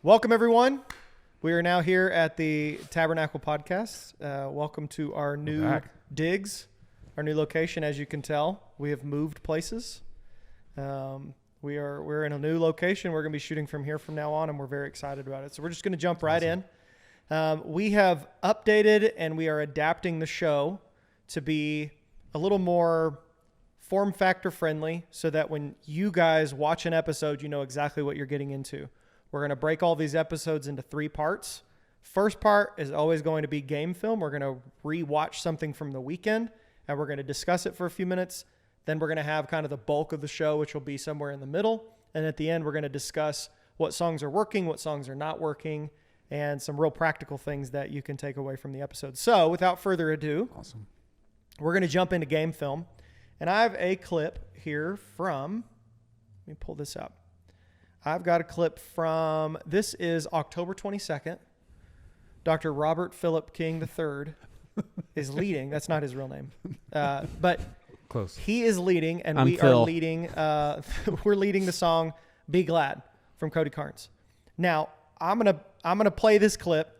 Welcome, everyone. We are now here at the Tabernacle Podcast. Welcome to our new digs, our new location. As you can tell, we have moved places. We're in a new location. We're going to be shooting from here from now on, and we're very excited about it. So we're just going to jump right in. We have updated and we are adapting the show to be a little more form factor friendly so that when you guys watch an episode, you know exactly what you're getting into. We're going to break all these episodes into 3 parts. First part is always going to be game film. We're going to re-watch something from the weekend, and we're going to discuss it for a few minutes. Then we're going to have kind of the bulk of the show, which will be somewhere in the middle. And at the end, we're going to discuss what songs are working, what songs are not working, and some real practical things that you can take away from the episode. So without further ado, we're going to jump into game film. And I have a clip here from, let me pull this up. I've got a clip from, this is October 22nd. Dr. Robert Philip King III is leading. That's not his real name. But close. He is leading, and I'm we Phil. are leading, we're leading the song Be Glad from Cody Carnes. Now, I'm gonna play this clip,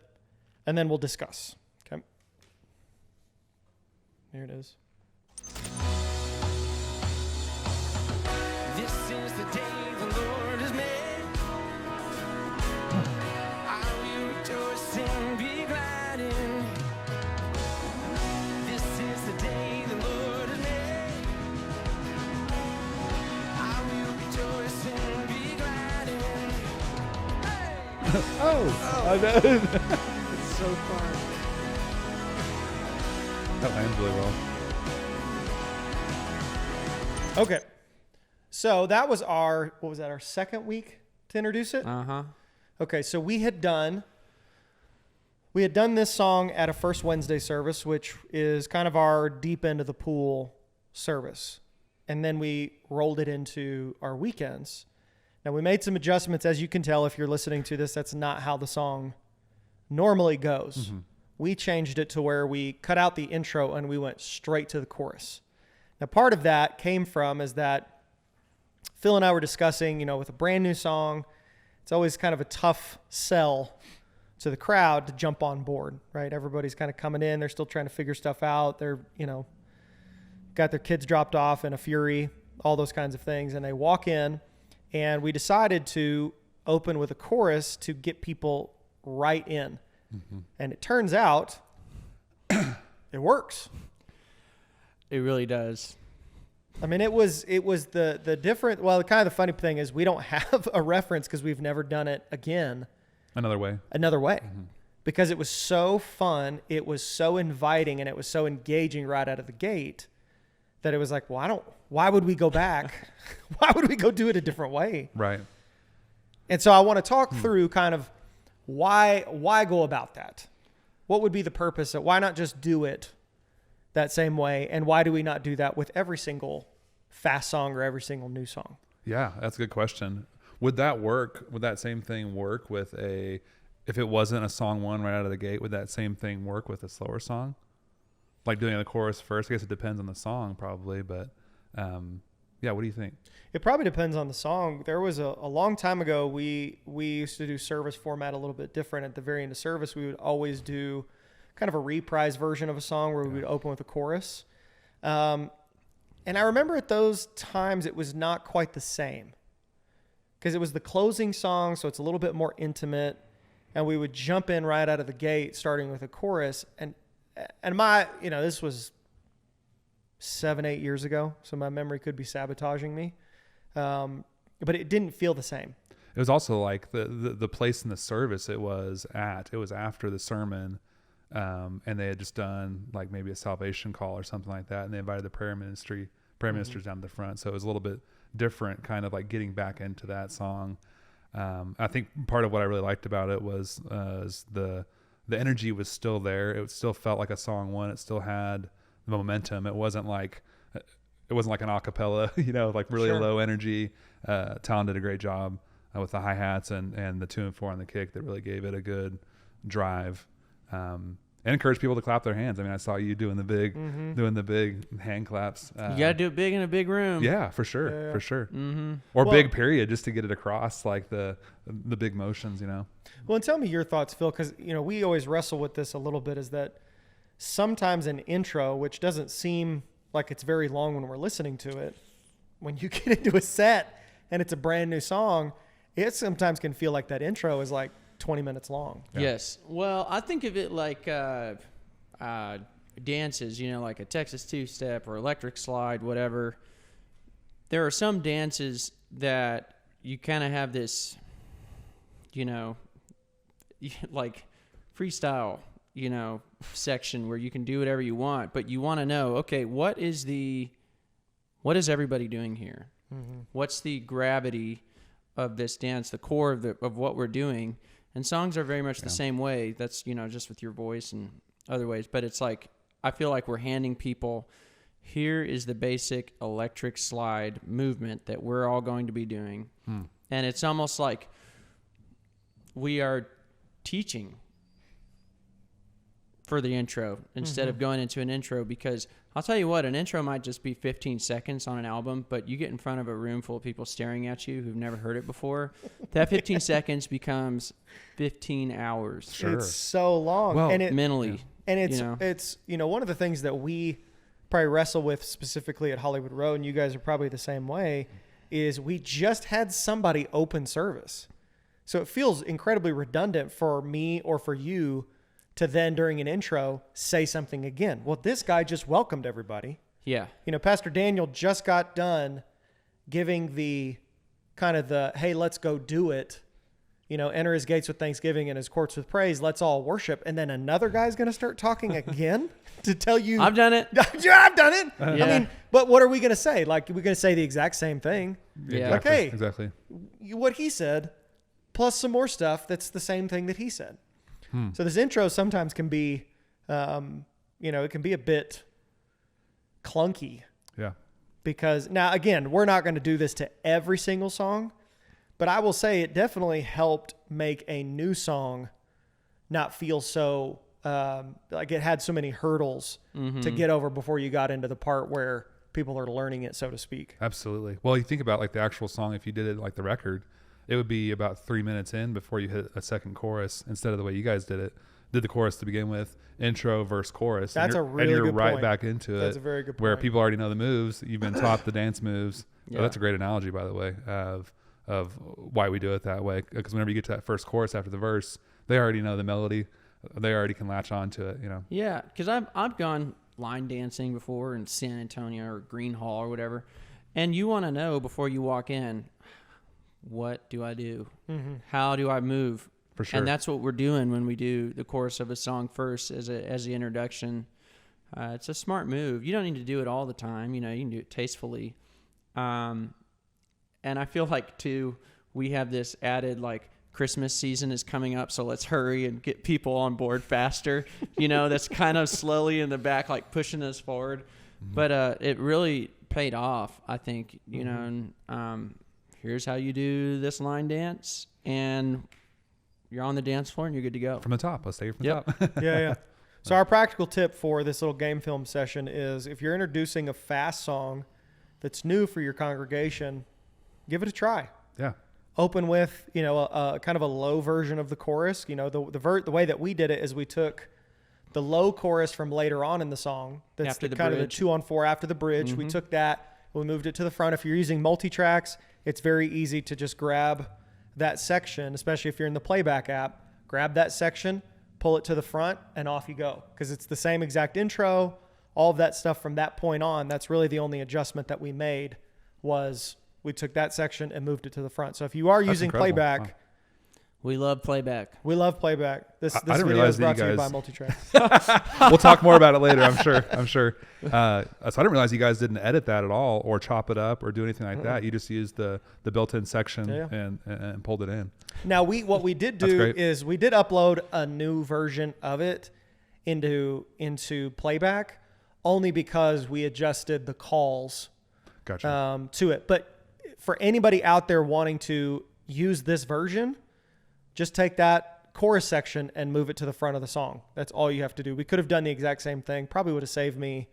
and then we'll discuss. Okay. Here it is. This is the day the Lord has made. I will rejoice and be glad in it. This is the day the Lord has made. I will rejoice and be glad in it. Hey! I know. It's so fun. That lands really well. Okay. So that was our second week to introduce it? Uh-huh. Okay, so we had done this song at a First Wednesday service, which is kind of our deep end of the pool service. And then we rolled it into our weekends. Now, we made some adjustments. As you can tell, if you're listening to this, that's not how the song normally goes. Mm-hmm. We changed it to where we cut out the intro and we went straight to the chorus. Now, part of that came from is that Phil and I were discussing, with a brand new song, it's always kind of a tough sell to the crowd to jump on board, right? Everybody's kind of coming in. They're still trying to figure stuff out. They're, got their kids dropped off in a fury, all those kinds of things. And they walk in, and we decided to open with a chorus to get people right in. Mm-hmm. And it turns out it works. It really does. I mean, it was the different, well, kind of the funny thing is we don't have a reference because we've never done it again. Another way. Mm-hmm. Because it was so fun, it was so inviting, and it was so engaging right out of the gate that it was like, well, why would we go back? Why would we go do it a different way? Right. And so I want to talk through kind of why go about that? What would be the purpose of, why not just do it that same way, and why do we not do that with every single fast song or every single new song? Yeah, that's a good question. Would that work? Would that same thing work with if it wasn't a song one right out of the gate, would that same thing work with a slower song? Like doing the chorus first? I guess it depends on the song probably, but yeah, what do you think? It probably depends on the song. There was a long time ago, we used to do service format a little bit different. At the very end of service, we would always do kind of a reprise version of a song where we would open with a chorus. And I remember at those times, it was not quite the same because it was the closing song. So it's a little bit more intimate, and we would jump in right out of the gate, starting with a chorus. And this was 7-8 years ago. So my memory could be sabotaging me. But it didn't feel the same. It was also like the place in the service it was after the sermon. And they had just done like maybe a salvation call or something like that, and they invited the prayer ministers down to the front, so it was a little bit different, kind of like getting back into that song. I think part of what I really liked about it was the energy was still there. It still felt like a song one. It still had the momentum. It wasn't like an acapella, like really low energy. Talon did a great job with the hi-hats and the 2 and 4 on the kick that really gave it a good drive. And and encourage people to clap their hands. I mean, I saw you doing the big hand claps. You got to do it big in a big room. Yeah, for sure. Yeah. For sure. Mm-hmm. Or Well- big period, just to get it across, like the big motions, Well, and tell me your thoughts, Phil, because we always wrestle with this a little bit. Is that sometimes an intro, which doesn't seem like it's very long when we're listening to it, when you get into a set and it's a brand new song, it sometimes can feel like that intro is like 20 minutes long. Yeah. Yes. Well, I think of it like dances, like a Texas two-step or electric slide, whatever. There are some dances that you kind of have this, like freestyle, section where you can do whatever you want, but you want to know, okay, what is everybody doing here? Mm-hmm. What's the gravity of this dance, the core of what we're doing? And songs are very much the same way. That's, just with your voice and other ways. But it's like, I feel like we're handing people, here is the basic electric slide movement that we're all going to be doing. And it's almost like we are teaching for the intro instead of going into an intro, because I'll tell you what, an intro might just be 15 seconds on an album, but you get in front of a room full of people staring at you who've never heard it before. That 15 seconds becomes 15 hours. Sure. It's so long. Well, and Mentally. And it's one of the things that we probably wrestle with specifically at Hollywood Road, and you guys are probably the same way, is we just had somebody open service. So it feels incredibly redundant for me or for you to then during an intro say something again. Well, this guy just welcomed everybody. Yeah. Pastor Daniel just got done giving the kind of the, hey, let's go do it. Enter his gates with thanksgiving and his courts with praise. Let's all worship. And then another guy's going to start talking again to tell you. I've done it. Yeah, I've done it. Yeah. I mean, but what are we going to say? Like, we're going to say the exact same thing. Yeah. Like, hey, Exactly. what he said, plus some more stuff that's the same thing that he said. So this intro sometimes can be, it can be a bit clunky. Yeah. Because now, again, we're not going to do this to every single song, but I will say it definitely helped make a new song not feel so like it had so many hurdles to get over before you got into the part where people are learning it, so to speak. Absolutely. Well, you think about like the actual song, if you did it like the record, it would be about 3 minutes in before you hit a second chorus, instead of the way you guys did it. Did the chorus to begin with, intro, verse, chorus. That's a really and you're good right point. back into it. That's a very good Where point. people already know the moves. You've been taught the dance moves. Yeah. Oh, that's a great analogy, by the way, of why we do it that way. Because whenever you get to that first chorus after the verse, they already know the melody. They already can latch on to it, Yeah, because I've gone line dancing before in San Antonio or Green Hall or whatever, and you want to know before you walk in, what do I do? How do I move? For sure. And that's what we're doing when we do the chorus of a song first as the introduction. It's a smart move. You don't need to do it all the time. You can do it tastefully. And I feel like, too, we have this added, like, Christmas season is coming up, so let's hurry and get people on board faster. That's kind of slowly in the back, like, pushing us forward. But it really paid off, I think, and here's how you do this line dance, and you're on the dance floor and you're good to go. From the top. Let's take it from Yep. the top. Yeah. So our practical tip for this little game film session is, if you're introducing a fast song that's new for your congregation, give it a try. Yeah. Open with, a kind of a low version of the chorus. The way that we did it is we took the low chorus from later on in the song. That's After the kind of the bridge. 2-on-4 after the bridge. We took that, we moved it to the front. If you're using multi-tracks, it's very easy to just grab that section, especially if you're in the playback app. Grab that section, pull it to the front, and off you go. Because it's the same exact intro, all of that stuff from that point on. That's really the only adjustment that we made, was we took that section and moved it to the front. So if you are using incredible. playback, Wow. We love playback. we love playback. This didn't video realize is that brought you to you by guys- Multitrack. We'll talk more about it later, I'm sure. So I didn't realize you guys didn't edit that at all or chop it up or do anything like that. You just used the built-in section Yeah. and pulled it in. Now, what we did That's do great. is we did upload a new version of it into playback, only because we adjusted the calls Gotcha. to it. But for anybody out there wanting to use this version, just take that chorus section and move it to the front of the song. That's all you have to do. We could have done the exact same thing. Probably would have saved me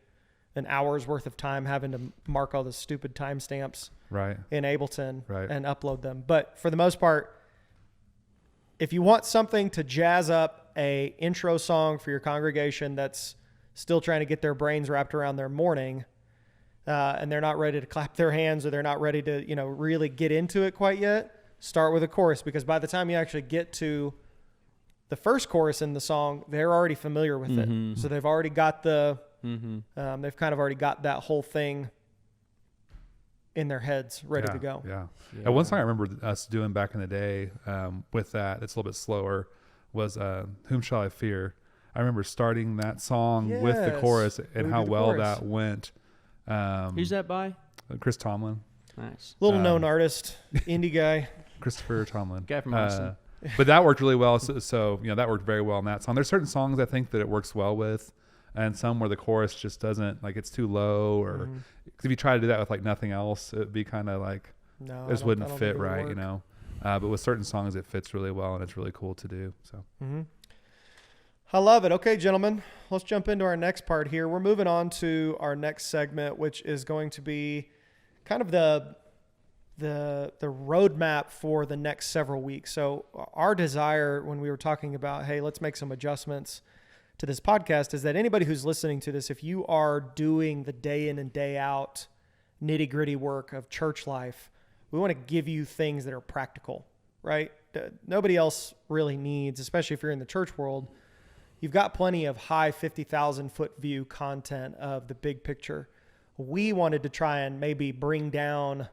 an hour's worth of time having to mark all the stupid timestamps Right. in Ableton Right. and upload them. But for the most part, if you want something to jazz up a intro song for your congregation that's still trying to get their brains wrapped around their morning, and they're not ready to clap their hands or they're not ready to, really get into it quite yet, start with a chorus, because by the time you actually get to the first chorus in the song, they're already familiar with it. So they've already got they've kind of already got that whole thing in their heads ready to go. Yeah. And one song I remember us doing back in the day with that, it's a little bit slower, was Whom Shall I Fear? I remember starting that song with the Yes. chorus and We how did the well chorus. that went. Who's that by? Chris Tomlin. Nice. Little known artist, indie guy. Christopher Tomlin. Guy from Austin. But that worked really well. So, that worked very well in that song. There's certain songs I think that it works well with, and some where the chorus just doesn't, like, it's too low, or 'cause if you try to do that with like nothing else, it'd be kind of like, No, it just wouldn't fit think it would right, work. But with certain songs, it fits really well, and it's really cool to do. So, I love it. Okay, gentlemen, let's jump into our next part here. We're moving on to our next segment, which is going to be kind of the roadmap for the next several weeks. So our desire when we were talking about, hey, let's make some adjustments to this podcast, is that anybody who's listening to this, if you are doing the day in and day out nitty gritty work of church life, we want to give you things that are practical, right? Nobody else really needs, especially if you're in the church world. You've got plenty of high 50,000 foot view content of the big picture. We wanted to try and maybe bring down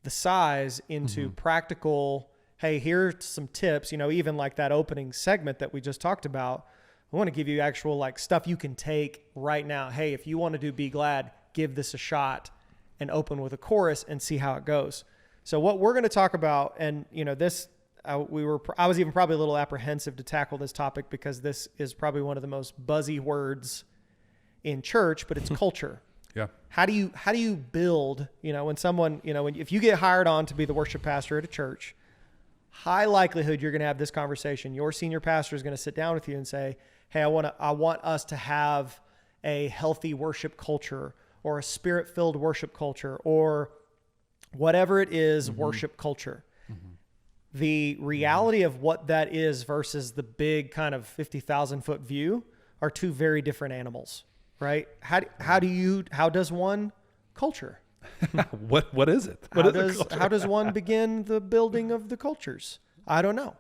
the size into practical, hey, here's some tips, even like that opening segment that we just talked about. I want to give you actual like stuff you can take right now. Hey, if you want to do Be Glad, give this a shot and open with a chorus and see how it goes. So what we're going to talk about, and this, I was even probably a little apprehensive to tackle this topic because this is probably one of the most buzzy words in church, but it's culture. yeah. How do you build, when someone, if you get hired on to be the worship pastor at a church, high likelihood you're going to have this conversation. Your senior pastor is going to sit down with you and say, hey, I want us to have a healthy worship culture or a spirit-filled worship culture or whatever it is, worship culture. The reality of what that is versus the big kind of 50,000 foot view are two very different animals, right? How does one culture? What is it? How does one begin the building of the cultures? I don't know.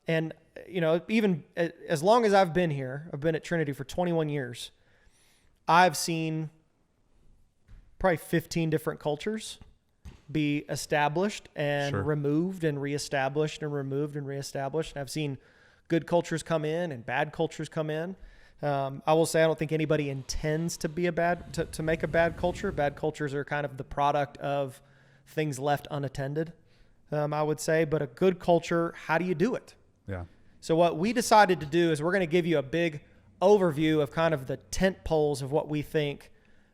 And even as long as I've been here, I've been at Trinity for 21 years. I've seen probably 15 different cultures be established and removed and reestablished and removed and reestablished. And I've seen good cultures come in and bad cultures come in. I will say I don't think anybody intends to be to make a bad culture. Bad cultures are kind of the product of things left unattended, I would say. But a good culture, how do you do it? Yeah. So what we decided to do is we're going to give you a big overview of kind of the tent poles of what we think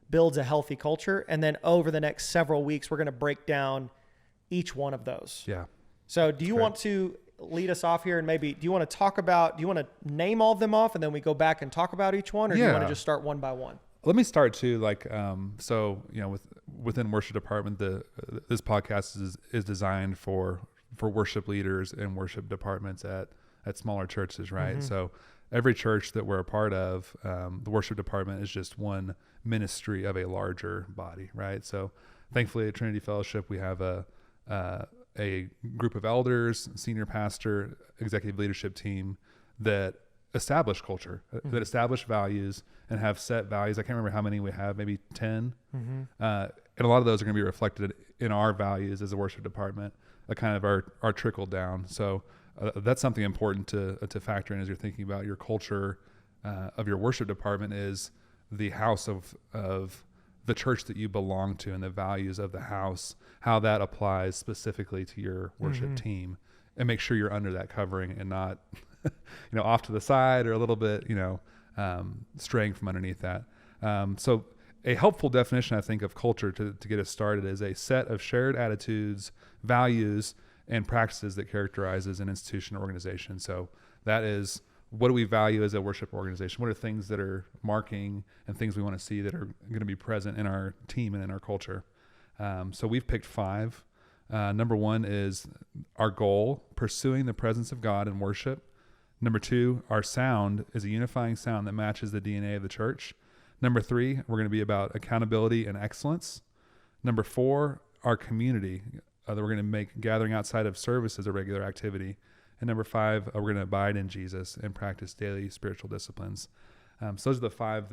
builds a healthy culture. And then over the next several weeks, we're going to break down each one of those. Yeah. So do you want to lead us off here and maybe, do you want to name all of them off and then we go back and talk about each one, or do you want to just start one by one? Let me start too. Within worship department, this podcast is designed for worship leaders and worship departments at smaller churches, right? So every church that we're a part of, the worship department is just one ministry of a larger body, right? So thankfully at Trinity Fellowship, we have a group of elders, senior pastor, executive leadership team that establish culture, that establish values and have set values. I can't remember how many we have, maybe 10. And a lot of those are going to be reflected in our values as a worship department, kind of our trickle down. So that's something important to factor in as you're thinking about your culture of your worship department, is the house of the church that you belong to and the values of the house, how that applies specifically to your worship team, and make sure you're under that covering and not, off to the side or a little bit, straying from underneath that. So a helpful definition, I think, of culture to get us started is a set of shared attitudes, values, and practices that characterizes an institution or organization. So that is, what do we value as a worship organization? What are things that are marking and things we want to see that are going to be present in our team and in our culture? So we've picked 5. Number 1 is our goal, pursuing the presence of God in worship. Number 2, our sound is a unifying sound that matches the DNA of the church. Number 3, we're going to be about accountability and excellence. Number 4, our community, that we're going to make gathering outside of service as a regular activity. And number 5, we're going to abide in Jesus and practice daily spiritual disciplines. So those are the 5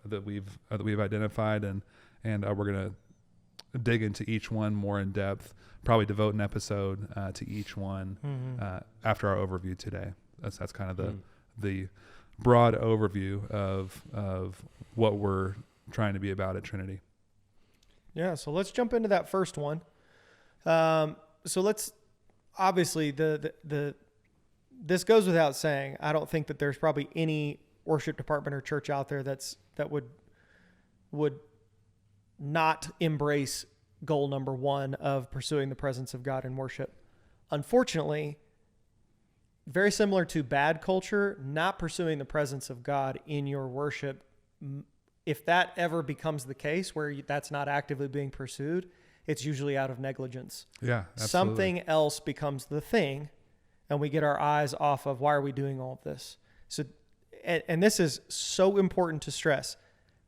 that we've identified, and we're going to dig into each one more in depth. Probably devote an episode to each one after our overview today. That's kind of the broad overview of what we're trying to be about at Trinity. Yeah, so let's jump into that first one. So let's obviously this goes without saying. I don't think that there's probably any worship department or church out there that would not embrace goal number 1 of pursuing the presence of God in worship. Unfortunately, very similar to bad culture, not pursuing the presence of God in your worship, if that ever becomes the case where that's not actively being pursued, it's usually out of negligence. Yeah, absolutely. Something else becomes the thing, and we get our eyes off of why are we doing all of this. So, and this is so important to stress.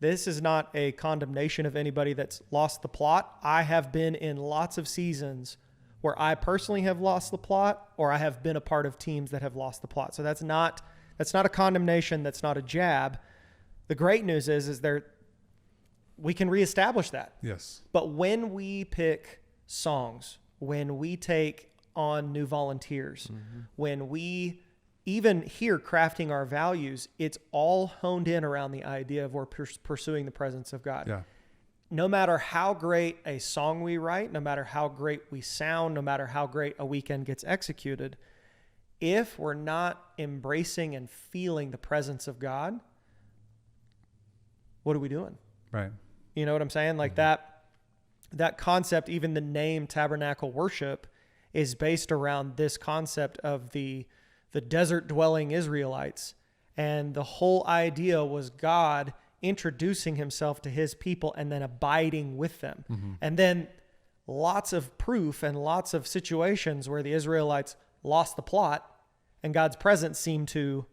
This is not a condemnation of anybody that's lost the plot. I have been in lots of seasons where I personally have lost the plot, or I have been a part of teams that have lost the plot. So that's not a condemnation. That's not a jab. The great news is we can reestablish that. Yes. But when we pick songs, when we take on new volunteers, when we even here crafting our values, it's all honed in around the idea of we're pursuing the presence of God. Yeah. No matter how great a song we write, no matter how great we sound, no matter how great a weekend gets executed, if we're not embracing and feeling the presence of God, what are we doing? Right. You know what I'm saying? Like that concept, even the name tabernacle worship is based around this concept of the desert dwelling Israelites. And the whole idea was God introducing himself to his people and then abiding with them. And then lots of proof and lots of situations where the Israelites lost the plot and God's presence seemed to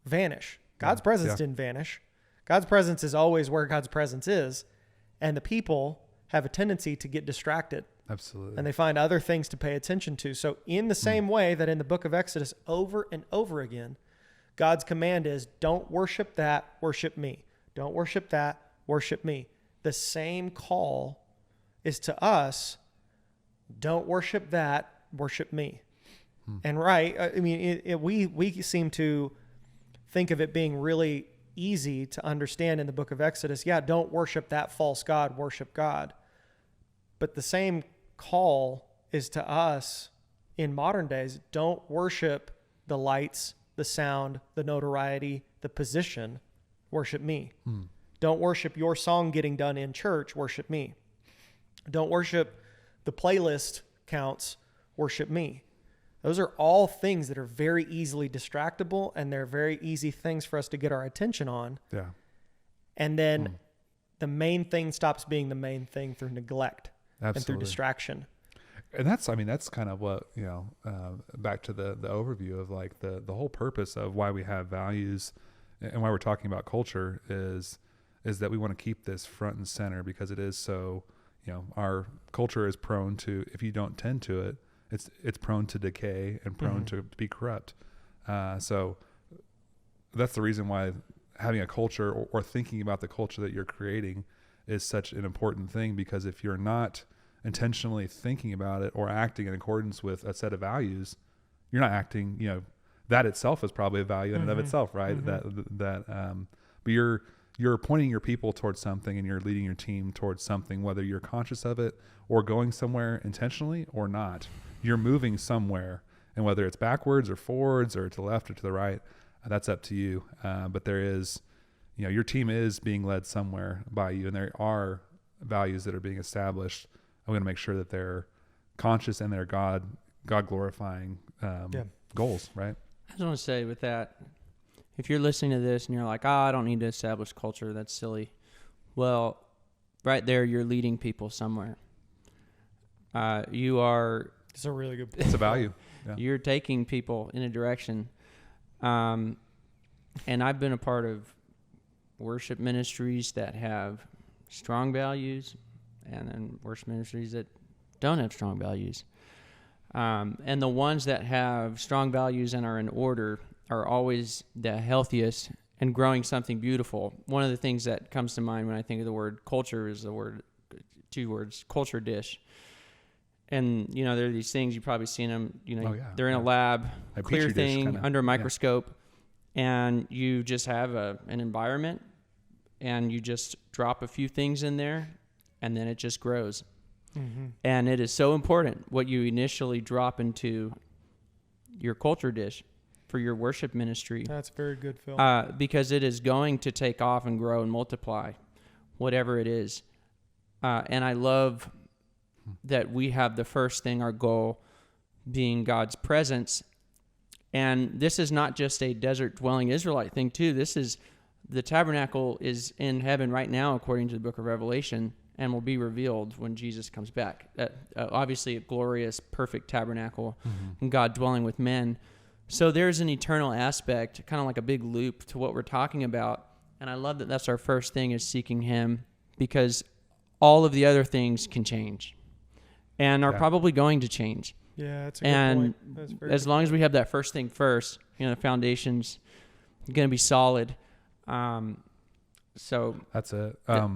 vanish. God's presence didn't vanish. God's presence is always where God's presence is. And the people have a tendency to get distracted. Absolutely. And they find other things to pay attention to. So in the same way that in the book of Exodus, over and over again, God's command is, don't worship that, worship me. Don't worship that, worship me. The same call is to us, don't worship that, worship me. And I mean, we seem to think of it being really easy to understand in the book of Exodus. Yeah, don't worship that false god, worship God. But the same call is to us in modern days. Don't worship the lights, the sound, the notoriety, the position. Worship me. Don't worship your song getting done in church. Worship me. Don't worship the playlist counts. Worship me. Those are all things that are very easily distractible, and they're very easy things for us to get our attention on. Yeah. And then the main thing stops being the main thing through neglect and through distraction. And that's kind of what, back to the overview of like the whole purpose of why we have values and why we're talking about culture is that we want to keep this front and center, because it is so, our culture is prone to, if you don't tend to it, it's prone to decay and prone to be corrupt. So that's the reason why having a culture or thinking about the culture that you're creating is such an important thing, because if you're not intentionally thinking about it or acting in accordance with a set of values, you're not acting, that itself is probably a value in and of itself, right? But you're pointing your people towards something, and you're leading your team towards something, whether you're conscious of it or going somewhere intentionally or not. You're moving somewhere, and whether it's backwards or forwards or to the left or to the right, that's up to you. But there is, your team is being led somewhere by you, and there are values that are being established. I'm going to make sure that they're conscious and they're God God glorifying goals, right? I just want to say with that, if you're listening to this and you're like, I don't need to establish culture, that's silly. Well, right there, you're leading people somewhere. You are. It's a really good point. It's a value. Yeah. You're taking people in a direction. And I've been a part of worship ministries that have strong values and then worship ministries that don't have strong values. And the ones that have strong values and are in order are always the healthiest and growing something beautiful. One of the things that comes to mind when I think of the word culture is the word, 2 words, culture dish. And, you know, there are these things, you've probably seen them, you know, they're in a lab, A clear Petri dish thing kinda, under a microscope, and you just have an environment, and you just drop a few things in there, and then it just grows. Mm-hmm. And it is so important what you initially drop into your culture dish for your worship ministry. That's very good, Phil. Because it is going to take off and grow and multiply, whatever it is. And I love that we have the first thing, our goal, being God's presence. And this is not just a desert dwelling Israelite thing too. This is, the tabernacle is in heaven right now, according to the book of Revelation, and will be revealed when Jesus comes back. Obviously a glorious, perfect tabernacle, and God dwelling with men. So there's an eternal aspect, kind of like a big loop to what we're talking about. And I love that that's our first thing, is seeking him, because all of the other things can change and are probably going to change. Yeah, that's a good point. That's very as long as we have that first thing first, you know, the foundation's going to be solid. So That's it. Yeah.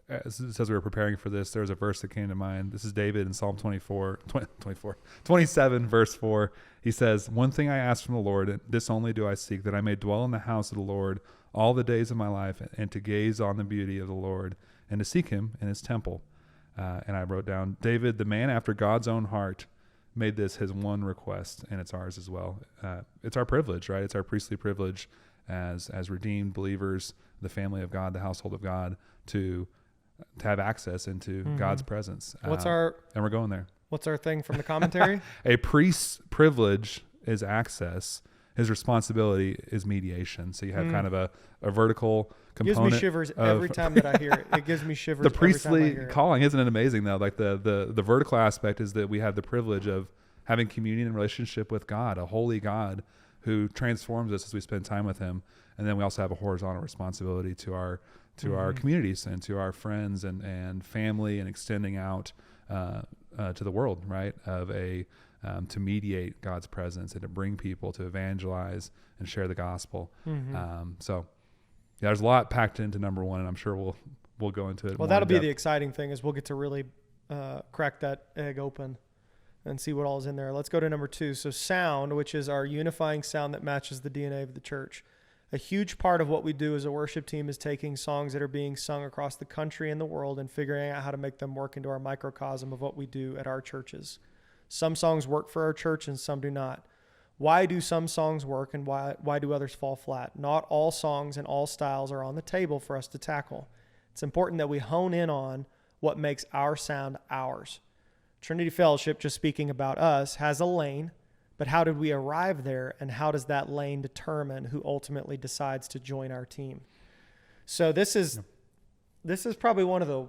As we were preparing for this, there was a verse that came to mind. This is David in Psalm 27, verse 4. He says, "One thing I ask from the Lord, and this only do I seek, that I may dwell in the house of the Lord all the days of my life, and to gaze on the beauty of the Lord, and to seek him in his temple." And I wrote down, David, the man after God's own heart, made this his one request, and it's ours as well. It's our privilege, right? It's our priestly privilege as redeemed believers, the family of God, the household of God, to have access into God's presence. and we're going there. what's our thing from the commentary? A priest's privilege is access. His responsibility is mediation. So you have kind of a vertical component. Gives me shivers every time that I hear it. It gives me shivers. The every time I priestly hear it. calling, isn't it amazing though? Like the vertical aspect is that we have the privilege of having communion and relationship with God, a holy God who transforms us as we spend time with him. And then we also have a horizontal responsibility to our communities and to our friends and family, and extending out to the world, right? To mediate God's presence and to bring people, to evangelize and share the gospel. So yeah, there's a lot packed into number 1, and I'm sure we'll go into it. Well, more that'll in be depth. the exciting thing, is we'll get to really crack that egg open and see what all is in there. Let's go to number 2. So sound, which is our unifying sound that matches the DNA of the church. A huge part of what we do as a worship team is taking songs that are being sung across the country and the world and figuring out how to make them work into our microcosm of what we do at our churches. Some songs work for our church and some do not. Why do some songs work and why do others fall flat? Not all songs and all styles are on the table for us to tackle. It's important that we hone in on what makes our sound ours. Trinity Fellowship, just speaking about us, has a lane, but how did we arrive there, and how does that lane determine who ultimately decides to join our team? So this is probably one of the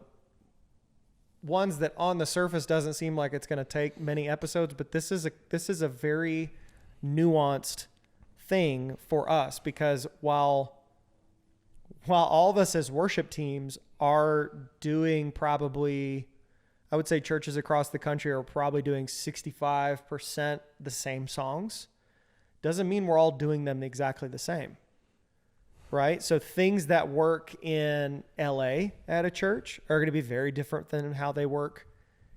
ones that on the surface doesn't seem like it's going to take many episodes, but this is a very nuanced thing for us, because while all of us as worship teams are doing probably, I would say churches across the country are probably doing 65% the same songs, doesn't mean we're all doing them exactly the same, right? So things that work in LA at a church are going to be very different than how they work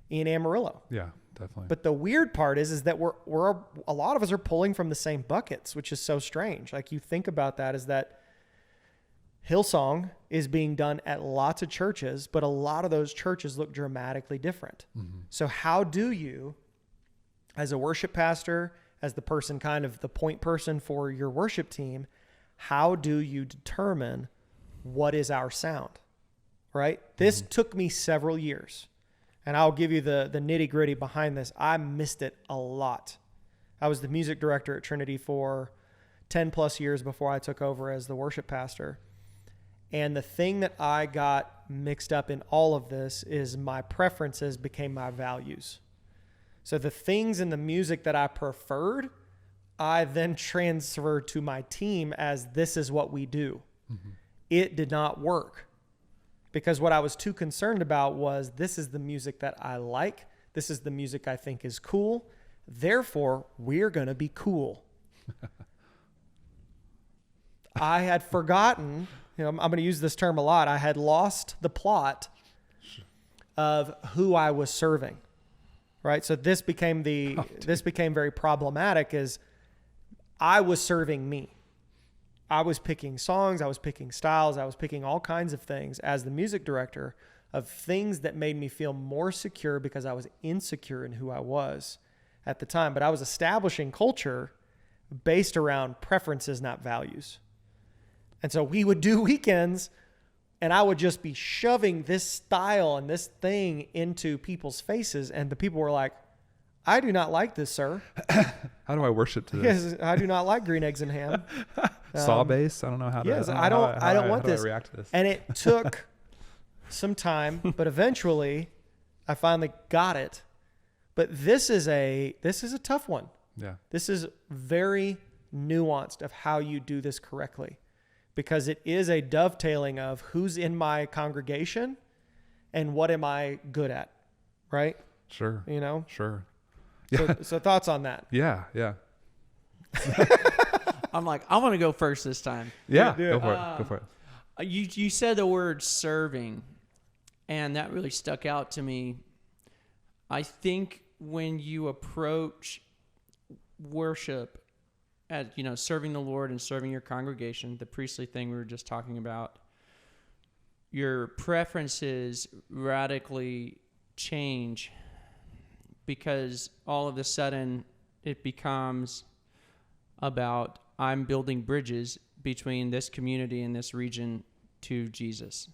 in Amarillo. Yeah, definitely. But the weird part is that we're a lot of us are pulling from the same buckets, which is so strange. Like, you think about that, is that Hillsong is being done at lots of churches, but a lot of those churches look dramatically different. So how do you, as a worship pastor, as the person, kind of the point person for your worship team, how do you determine what is our sound, right? This took me several years. And I'll give you the nitty gritty behind this. I missed it a lot. I was the music director at Trinity for 10 plus years before I took over as the worship pastor. And the thing that I got mixed up in all of this is my preferences became my values. So the things in the music that I preferred, I then transferred to my team as this is what we do. Mm-hmm. It did not work because what I was too concerned about was this is the music that I like. This is the music I think is cool. Therefore, we're going to be cool. I had forgotten, I'm going to use this term a lot. I had lost the plot of who I was serving, right? So this became very problematic as I was serving me. I was picking songs, I was picking styles, I was picking all kinds of things as the music director of things that made me feel more secure because I was insecure in who I was at the time. But I was establishing culture based around preferences, not values. And so we would do weekends and I would just be shoving this style and this thing into people's faces. And the people were like, I do not like this, sir. How do I worship to this? Yes, I do not like green eggs and ham. Saw bass? I don't know how to. Yes, I don't want this. I react to this? And it took some time, but eventually I finally got it. But this is a tough one. Yeah. This is very nuanced of how you do this correctly, because it is a dovetailing of who's in my congregation and what am I good at, right? Sure. Sure. Yeah. So thoughts on that? Yeah. Yeah. I'm like, I want to go first this time. Yeah. Go for it. Go for it. You said the word serving, and that really stuck out to me. I think when you approach worship as, serving the Lord and serving your congregation, the priestly thing we were just talking about, your preferences radically change because all of a sudden it becomes about I'm building bridges between this community and this region to Jesus.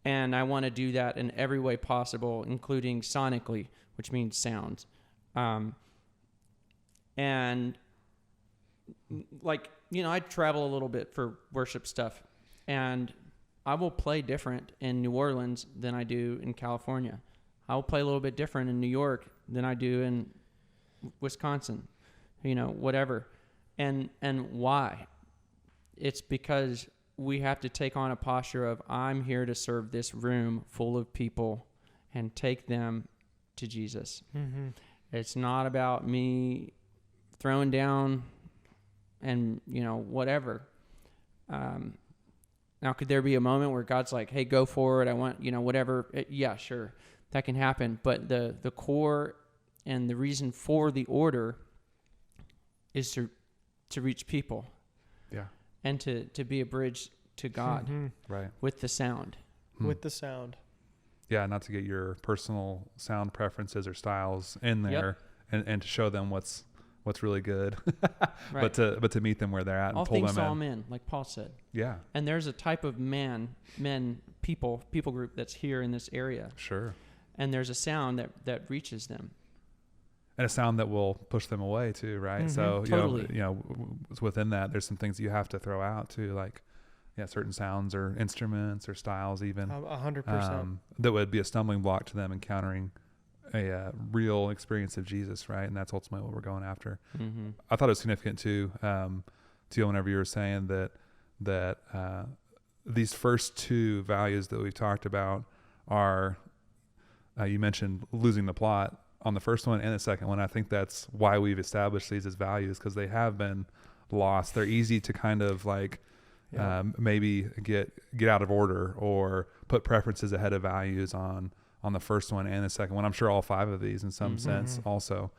And I want to do that in every way possible, including sonically, which means sound. And I travel a little bit for worship stuff, and I will play different in New Orleans than I do in California. I will play a little bit different in New York than I do in Wisconsin, whatever. And why? It's because we have to take on a posture of I'm here to serve this room full of people and take them to Jesus. Mm-hmm. It's not about me throwing down and, whatever. Now, could there be a moment where God's like, hey, go for it. I want, whatever. Yeah, sure. That can happen. But the core and the reason for the order is to reach people. Yeah. And to be a bridge to God. Mm-hmm. Right. With the sound. With the sound. Yeah, not to get your personal sound preferences or styles in there, and to show them what's really good, right. but to meet them where they're at and all pull things them to all in. men, like Paul said. Yeah. And there's a type of people group that's here in this area. Sure. And there's a sound that reaches them. And a sound that will push them away too, right? Mm-hmm. So Totally. within that, there's some things you have to throw out too, like certain sounds or instruments or styles, even 100%. that would be a stumbling block to them encountering a real experience of Jesus, right? And that's ultimately what we're going after. Mm-hmm. I thought it was significant too, Teal, whenever you were saying that these first two values that we've talked about are, you mentioned losing the plot on the first one and the second one. I think that's why we've established these as values, because they have been lost. They're easy to kind of maybe get out of order or put preferences ahead of values on the first one and the second one. I'm sure all five of these in some sense also.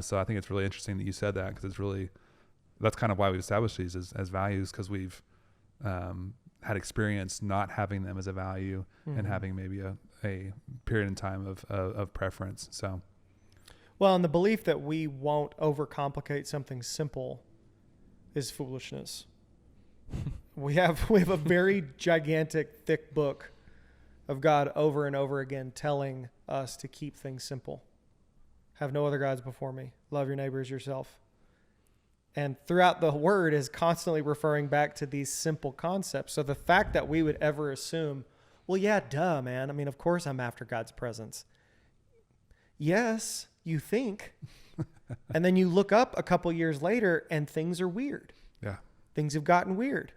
So I think it's really interesting that you said that, because that's kind of why we've established these as values, because we've had experience not having them as a value and having maybe a period in time of preference. So, well, and the belief that we won't overcomplicate something simple is foolishness. We have a very gigantic, thick book of God over and over again telling us to keep things simple. Have no other gods before me. Love your neighbor as yourself. And throughout the word is constantly referring back to these simple concepts. So the fact that we would ever assume, well, yeah, duh, man. I mean, of course I'm after God's presence. Yes, you think. And then you look up a couple years later and things are weird. Yeah. Things have gotten weird.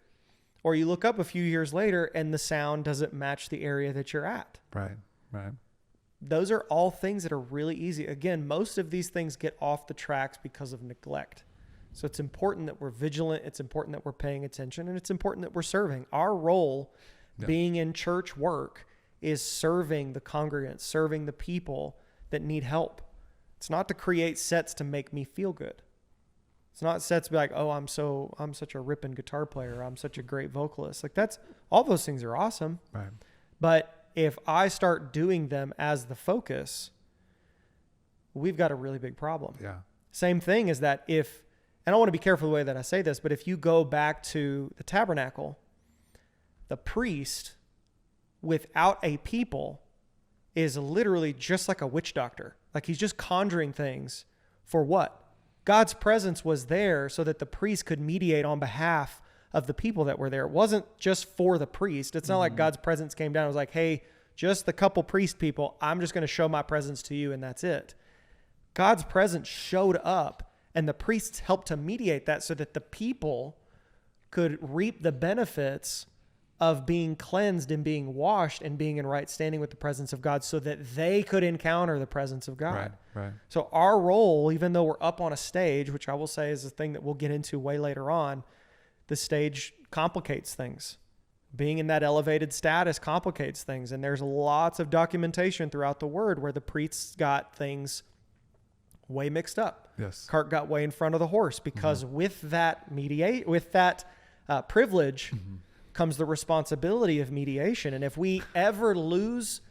Or you look up a few years later and the sound doesn't match the area that you're at. Right. Right. Those are all things that are really easy. Again, most of these things get off the tracks because of neglect. So it's important that we're vigilant. It's important that we're paying attention, and it's important that we're serving. Our role being in church work is serving the congregants, serving the people that need help. It's not to create sets to make me feel good. It's not sets to be like, oh, I'm such a ripping guitar player. I'm such a great vocalist. Like all those things are awesome. Right. But if I start doing them as the focus, we've got a really big problem. Yeah. Same thing is that and I want to be careful the way that I say this, but if you go back to the tabernacle, the priest without a people is literally just like a witch doctor. Like he's just conjuring things for what? God's presence was there so that the priest could mediate on behalf of the people that were there. It wasn't just for the priest. It's not like God's presence came down. It was like, hey, just the couple priest people, I'm just going to show my presence to you and that's it. God's presence showed up and the priests helped to mediate that so that the people could reap the benefits of being cleansed and being washed and being in right standing with the presence of God so that they could encounter the presence of God. Right. Right. So our role, even though we're up on a stage, which I will say is a thing that we'll get into way later on, the stage complicates things. Being in that elevated status complicates things. And there's lots of documentation throughout the word where the priests got things way mixed up. Yes. Cart got way in front of the horse because with that privilege comes the responsibility of mediation. And if we ever lose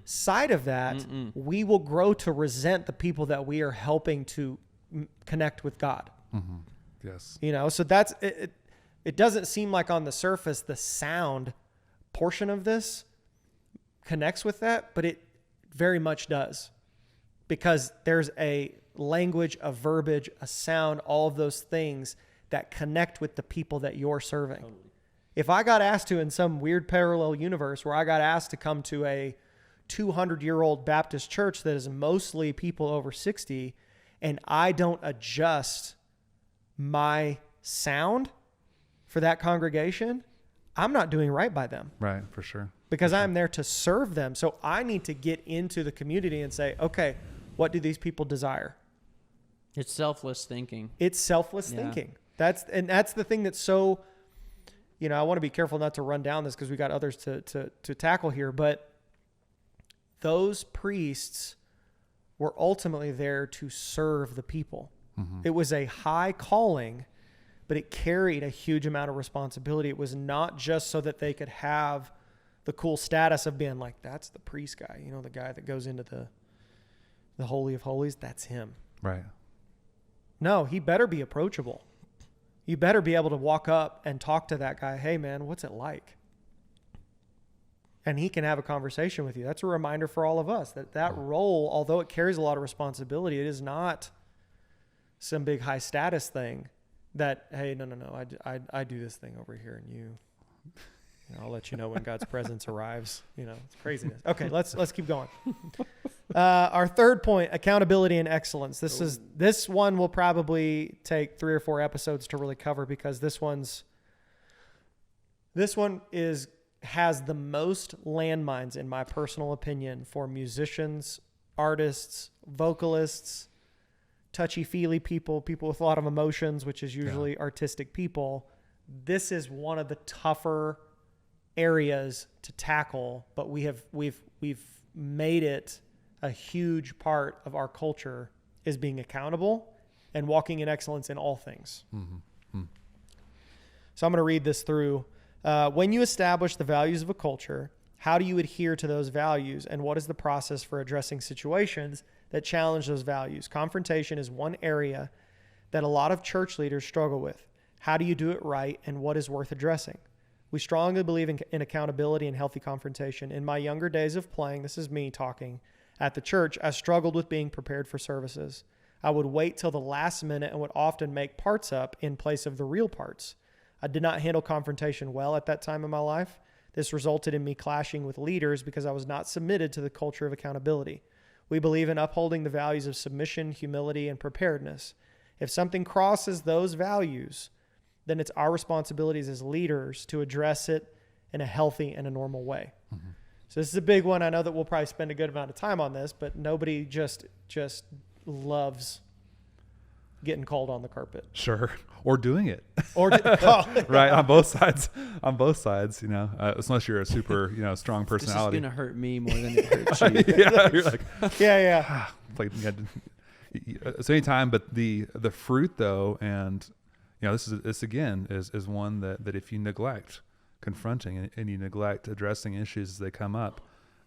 sight of that, we will grow to resent the people that we are helping to connect with God. Yes. So that's it. It doesn't seem like on the surface the sound portion of this connects with that, but it very much does, because there's a language, a verbiage, a sound, all of those things that connect with the people that you're serving. Totally. If I got asked to, in some weird parallel universe where I got asked to come to a 200-year-old Baptist church that is mostly people over 60, and I don't adjust my sound for that congregation, I'm not doing right by them. Right, for sure. Because I'm there to serve them. So I need to get into the community and say, okay, what do these people desire? It's selfless thinking. It's selfless thinking. That's the thing that's so, I want to be careful not to run down this because we got others to tackle here, but those priests were ultimately there to serve the people. It was a high calling, but it carried a huge amount of responsibility. It was not just so that they could have the cool status of being like, that's the priest guy, the guy that goes into the Holy of Holies, that's him. Right. No, he better be approachable. You better be able to walk up and talk to that guy. Hey, man, what's it like? And he can have a conversation with you. That's a reminder for all of us that role, although it carries a lot of responsibility, it is not some big high status thing that, hey, no, I do this thing over here and I'll let you know when God's presence arrives. It's craziness. Okay, let's keep going. Our third point, accountability and excellence. This one will probably take 3 or 4 episodes to really cover because this one has the most landmines, in my personal opinion, for musicians, artists, vocalists, touchy-feely people with a lot of emotions, which is usually artistic people. This is one of the tougher areas to tackle, but we've made it a huge part of our culture is being accountable and walking in excellence in all things. So I'm going to read this through. When you establish the values of a culture, how do you adhere to those values, and what is the process for addressing situations that challenge those values? Confrontation is one area that a lot of church leaders struggle with. How do you do it right, and what is worth addressing? We strongly believe in accountability and healthy confrontation. In my younger days of playing, this is me talking, At the church, I struggled with being prepared for services. I would wait till the last minute and would often make parts up in place of the real parts. I did not handle confrontation well at that time in my life. This resulted in me clashing with leaders because I was not submitted to the culture of accountability. We believe in upholding the values of submission, humility, and preparedness. If something crosses those values, then it's our responsibilities as leaders to address it in a healthy and a normal way. Mm-hmm. So this is a big one. I know that we'll probably spend a good amount of time on this, but nobody just loves getting called on the carpet. Sure. Or doing it. Or right. On both sides, unless you're a super, strong personality. This is going to hurt me more than it hurts you. Yeah. You're like, yeah. Like, so anytime, but the fruit though, and this again is one that if you neglect confronting and you neglect addressing issues as they come up,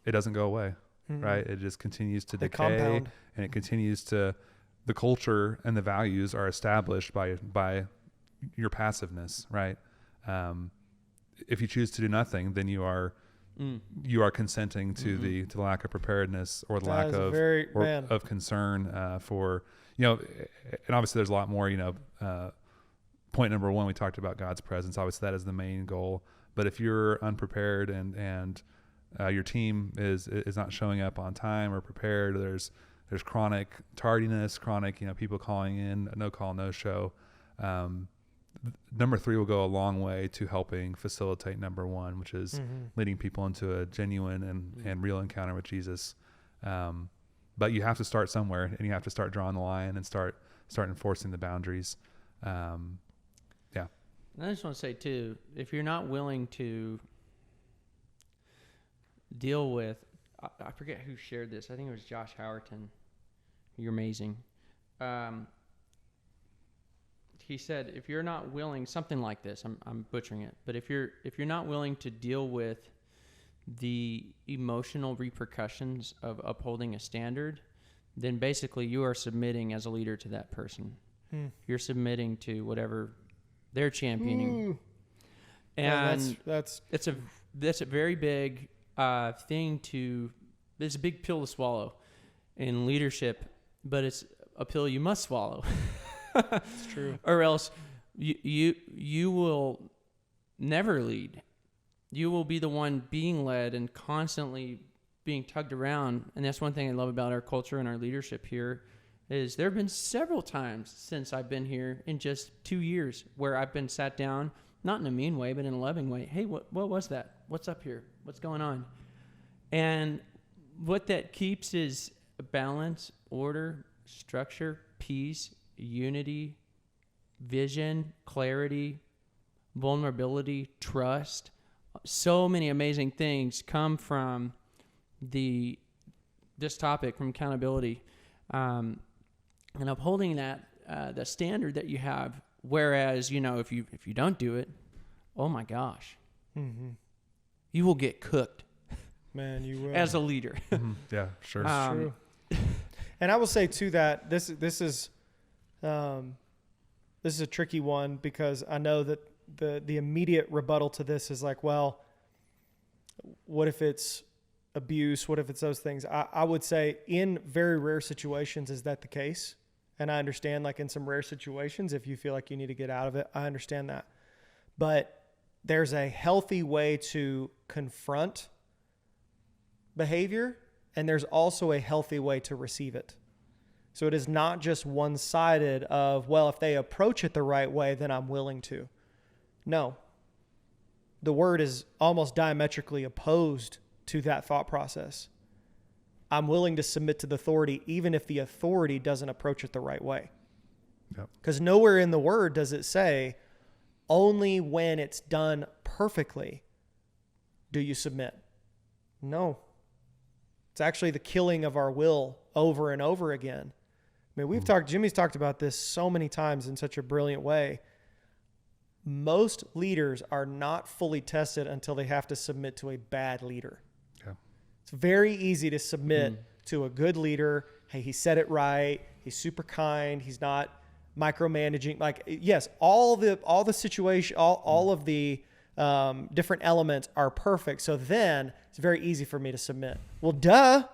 it doesn't go away, right? It just continues to decay, compound. And it continues to, the culture and the values are established by your passiveness, right? If you choose to do nothing, then you are consenting to the lack of preparedness or the lack of concern for, and obviously there's a lot more, point number one, we talked about God's presence. Obviously that is the main goal. But if you're unprepared and your team is not showing up on time or prepared, there's chronic tardiness, chronic, people calling in, no call, no show. Number 3 will go a long way to helping facilitate number 1, which is leading people into a genuine and real encounter with Jesus. But you have to start somewhere, and you have to start drawing the line and start enforcing the boundaries. And I just want to say too, if you're not willing to deal with, I forget who shared this. I think it was Josh Howerton. You're amazing. He said, if you're not willing, something like this, I'm butchering it, but if you're not willing to deal with the emotional repercussions of upholding a standard, then basically you are submitting as a leader to that person. You're submitting to whatever they're championing. And that's a very big thing it's a big pill to swallow in leadership, but it's a pill you must swallow. It's true. Or else you will never lead. You will be the one being led and constantly being tugged around. And that's one thing I love about our culture and our leadership here is there have been several times since I've been here in just 2 years where I've been sat down, not in a mean way, but in a loving way. Hey, what was that? What's up here? What's going on? And what that keeps is balance, order, structure, peace, unity, vision, clarity, vulnerability, trust. So many amazing things come from this topic, from accountability, and upholding that the standard that you have. Whereas, if you don't do it, oh my gosh, you will get cooked. Man, you will. As a leader. Yeah, sure. True. And I will say too that this is a tricky one, because I know that the immediate rebuttal to this is like, well, what if it's abuse? What if it's those things? I would say in very rare situations is that the case. And I understand, like in some rare situations, if you feel like you need to get out of it, I understand that. But there's a healthy way to confront behavior, and there's also a healthy way to receive it. So it is not just one-sided of, well, if they approach it the right way, then I'm willing to. No. The word is almost diametrically opposed to that thought process. I'm willing to submit to the authority, even if the authority doesn't approach it the right way. Because nowhere in the word does it say, only when it's done perfectly do you submit. No. It's actually the killing of our will over and over again. I mean, Jimmy's talked about this so many times in such a brilliant way. Most leaders are not fully tested until they have to submit to a bad leader. Yeah. It's very easy to submit to a good leader. Hey, he said it right. He's super kind. He's not micromanaging. Like, yes, all the situation, all of the different elements are perfect. So then it's very easy for me to submit. Well, duh.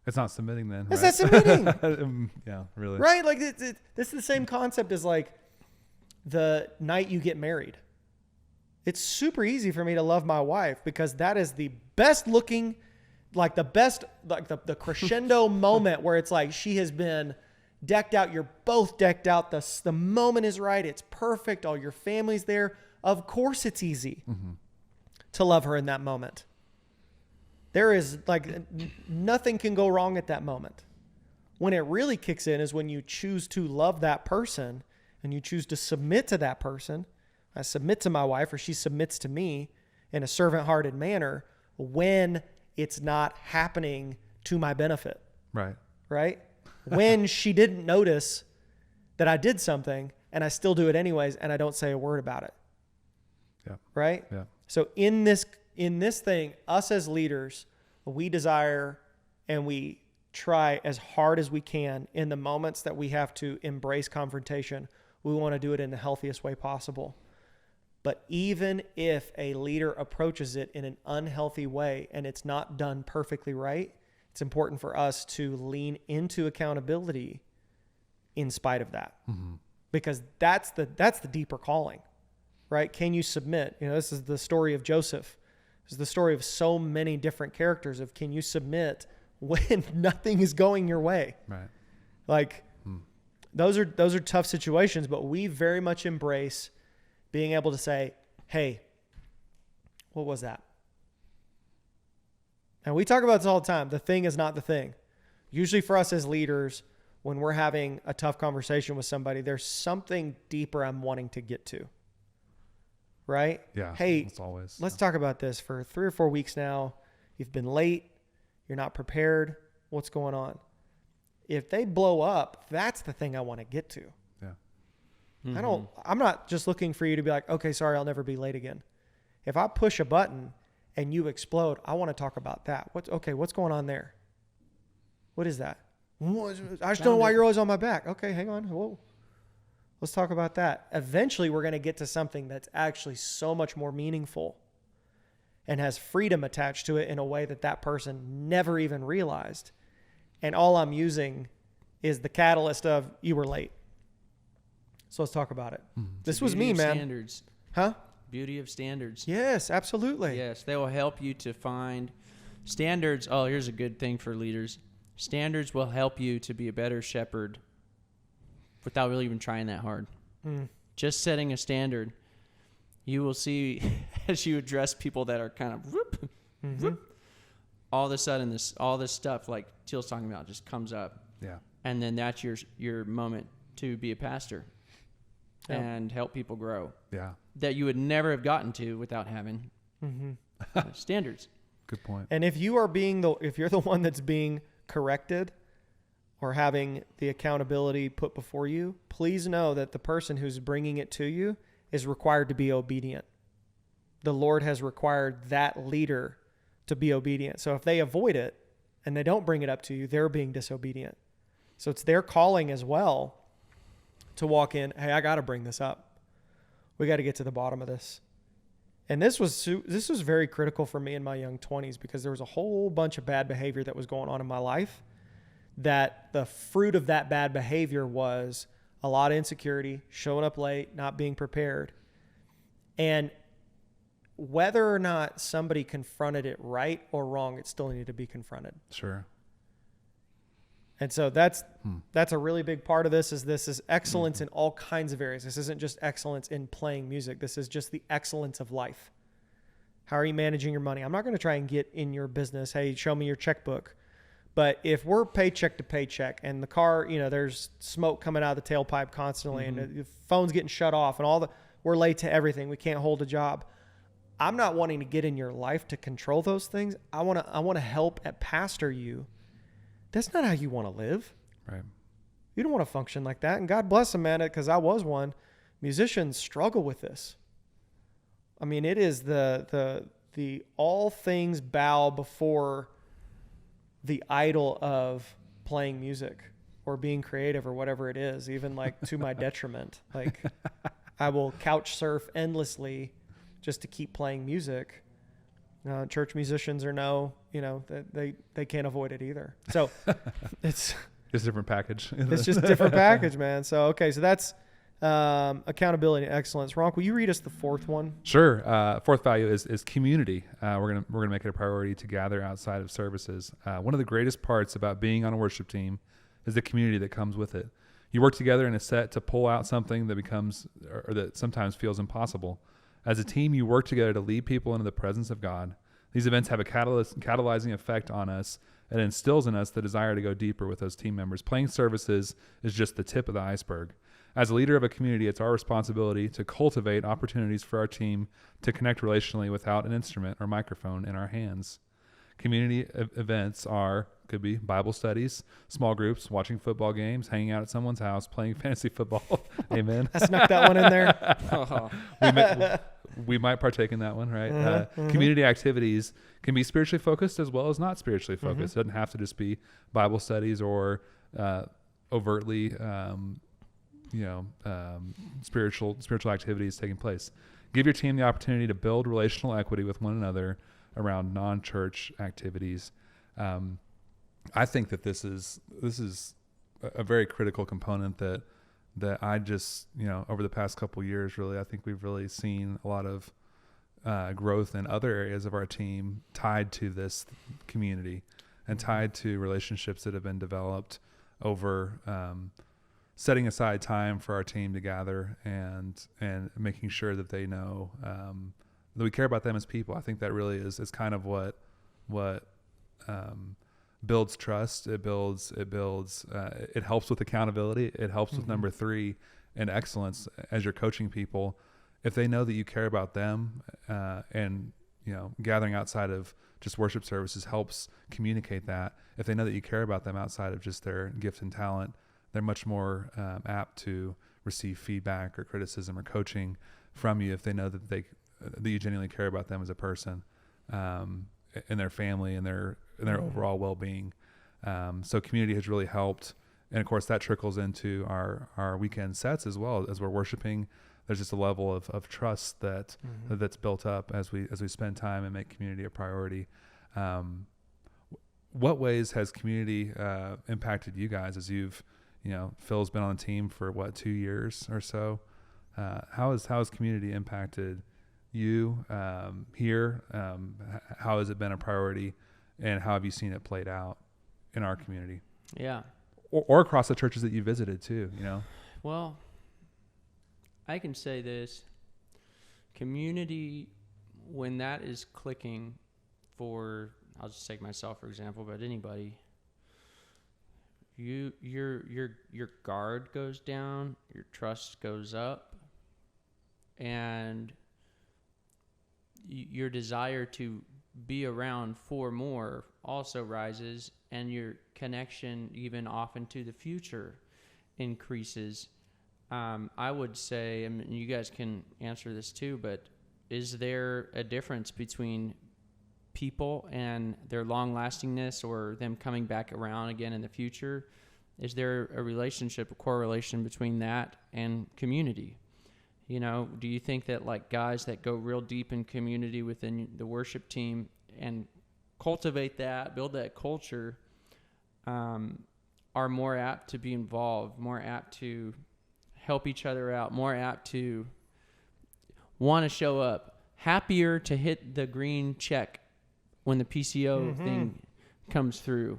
It's not submitting then. It's right? not submitting. Yeah, really. Right? Like this is the same concept as like the night you get married. It's super easy for me to love my wife because that is the best looking, like the best, like the crescendo moment where it's like she has been decked out. You're both decked out. The moment is right. It's perfect. All your family's there. Of course it's easy to love her in that moment. There is like nothing can go wrong at that moment. When it really kicks in is when you choose to love that person and you choose to submit to that person. I submit to my wife or she submits to me in a servant-hearted manner when it's not happening to my benefit. Right. Right? When she didn't notice that I did something and I still do it anyways and I don't say a word about it. Yeah. Right? Yeah. So in this thing, us as leaders, we desire and we try as hard as we can in the moments that we have to embrace confrontation. We want to do it in the healthiest way possible. But even if a leader approaches it in an unhealthy way and it's not done perfectly right, it's important for us to lean into accountability in spite of that. Because that's the deeper calling, right? Can you submit? You know, this is the story of Joseph. This is the story of so many different characters of can you submit when nothing is going your way? Right. Like those are tough situations, but we very much embrace being able to say, hey, what was that? And we talk about this all the time. The thing is not the thing. Usually for us as leaders, when we're having a tough conversation with somebody, there's something deeper I'm wanting to get to. Right? Yeah. Hey, It's always. let's talk about this for 3 or 4 weeks now. You've been late. You're not prepared. What's going on? If they blow up, that's the thing I want to get to. Yeah. I'm not just looking for you to be like, okay, sorry, I'll never be late again. If I push a button and you explode, I want to talk about that. What's going on there? What is that? I just don't know why you're always on my back. Okay, hang on. Whoa. Let's talk about that. Eventually, we're going to get to something that's actually so much more meaningful and has freedom attached to it in a way that person never even realized. And all I'm using is the catalyst of you were late. So let's talk about it. This was me, man. Standards. Huh? Beauty of standards. Yes, absolutely. Yes, they will help you to find standards. Oh, here's a good thing for leaders. Standards will help you to be a better shepherd without really even trying that hard. Just setting a standard, you will see as you address people that are kind of whoop, all of a sudden all this stuff like Teal's talking about just comes up. Yeah. And then that's your moment to be a pastor and help people grow Yeah. that you would never have gotten to without having standards. Good point. And if you're the one that's being corrected or having the accountability put before you, please know that the person who's bringing it to you is required to be obedient. The Lord has required that leader to be obedient. So if they avoid it and they don't bring it up to you, they're being disobedient. So it's their calling as well to walk in, hey, I got to bring this up. We got to get to the bottom of this. And this was very critical for me in my young 20s because there was a whole bunch of bad behavior that was going on in my life that the fruit of that bad behavior was a lot of insecurity, showing up late, not being prepared. And whether or not somebody confronted it right or wrong, it still needed to be confronted. Sure. And so that's a really big part of this is excellence in all kinds of areas. This isn't just excellence in playing music. This is just the excellence of life. How are you managing your money? I'm not going to try and get in your business. Hey, show me your checkbook. But if we're paycheck to paycheck and the car, there's smoke coming out of the tailpipe constantly and the phone's getting shut off and we're late to everything. We can't hold a job. I'm not wanting to get in your life to control those things. I want to help at pastor you. That's not how you want to live. Right. You don't want to function like that. And God bless them, man, because I was one. Musicians struggle with this. I mean, it is the all things bow before the idol of playing music or being creative or whatever it is, even like to my detriment. Like I will couch surf endlessly just to keep playing music. Church musicians are they can't avoid it either. So it's Just a different package. it's just a different package, man. So okay, so that's accountability and excellence. Ronk, will you read us the fourth one? Sure. Fourth value is community. We're gonna make it a priority to gather outside of services. One of the greatest parts about being on a worship team is the community that comes with it. You work together in a set to pull out something that becomes or that sometimes feels impossible. As a team, you work together to lead people into the presence of God. These events have a catalyzing effect on us and instills in us the desire to go deeper with those team members. Playing services is just the tip of the iceberg. As a leader of a community, it's our responsibility to cultivate opportunities for our team to connect relationally without an instrument or microphone in our hands. Community events could be Bible studies, small groups, watching football games, hanging out at someone's house, playing fantasy football. Amen. I snuck that one in there. We might partake in that one, right? Community activities can be spiritually focused as well as not spiritually focused. It doesn't have to just be Bible studies or overtly, spiritual activities taking place. Give your team the opportunity to build relational equity with one another around non-church activities. I think that this is a very critical component that I just, over the past couple of years, really, I think we've really seen a lot of growth in other areas of our team tied to this community and tied to relationships that have been developed over setting aside time for our team to gather and making sure that they know that we care about them as people. I think that really is kind of what builds trust. It helps with accountability. It helps with number 3 and excellence as you're coaching people. If they know that you care about them, and gathering outside of just worship services helps communicate that. If they know that you care about them outside of just their gift and talent, they're much more apt to receive feedback or criticism or coaching from you if they know that you genuinely care about them as a person, and their family and their overall well-being. So community has really helped. And of course that trickles into our weekend sets as well. As we're worshiping, there's just a level of trust that's built up as we spend time and make community a priority. What ways has community impacted you guys as you've, Phil's been on the team for 2 years or so? How has community impacted you here? How has it been a priority, and how have you seen it played out in our community? Yeah. Or across the churches that you visited too, Well, I can say this. Community, when that is clicking for, I'll just take myself for example, but anybody, your guard goes down, your trust goes up, and your desire to be around for more also rises, and your connection even off into the future increases. I would say, and you guys can answer this too, but is there a difference between people and their long lastingness or them coming back around again in the future? Is there a relationship, a correlation between that and community? Do you think that like guys that go real deep in community within the worship team and cultivate that, build that culture, are more apt to be involved, more apt to help each other out, more apt to want to show up, happier to hit the green check when the PCO thing comes through,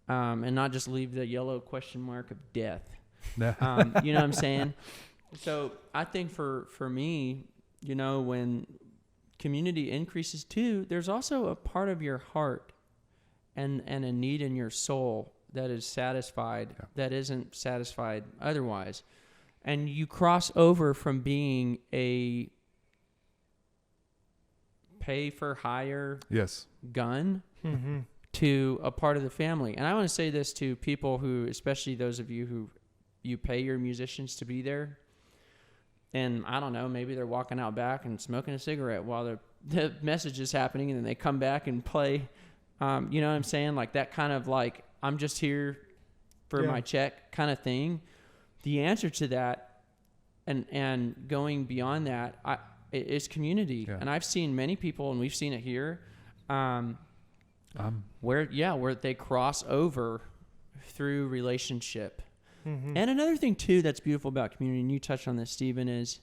and not just leave the yellow question mark of death. You know what I'm saying? So I think for me, when community increases too, there's also a part of your heart and a need in your soul that is satisfied, that isn't satisfied otherwise. And you cross over from being a pay for hire gun to a part of the family. And I want to say this to people who, especially those of you who you pay your musicians to be there. And I don't know, maybe they're walking out back and smoking a cigarette while the message is happening, and then they come back and play. You know what I'm saying? Like that kind of like, I'm just here for my check kind of thing. The answer to that and going beyond that is community. Yeah. And I've seen many people, and we've seen it here, where they cross over through relationship. Mm-hmm. And another thing too that's beautiful about community, and you touched on this, Stephen, is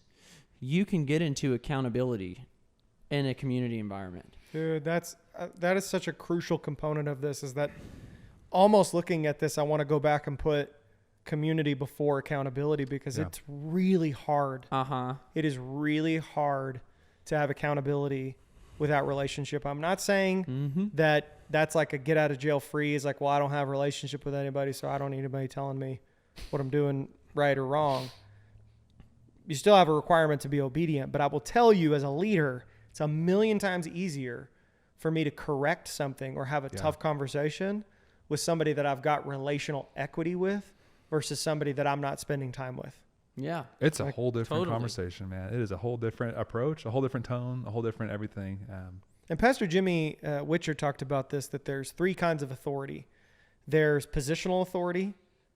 you can get into accountability in a community environment. Dude, that is such a crucial component of this, is that almost looking at this, I want to go back and put community before accountability, because it's really hard. It is really hard to have accountability without relationship. I'm not saying that that's like a get out of jail free. It's like, well, I don't have a relationship with anybody, so I don't need anybody telling me what I'm doing right or wrong. You still have a requirement to be obedient, but I will tell you, as a leader, it's a million times easier for me to correct something or have a tough conversation with somebody that I've got relational equity with versus somebody that I'm not spending time with. Yeah. It's a whole different conversation, man. It is a whole different approach, a whole different tone, a whole different everything. And Pastor Jimmy Witcher talked about this, that there's three kinds of authority. There's positional authority,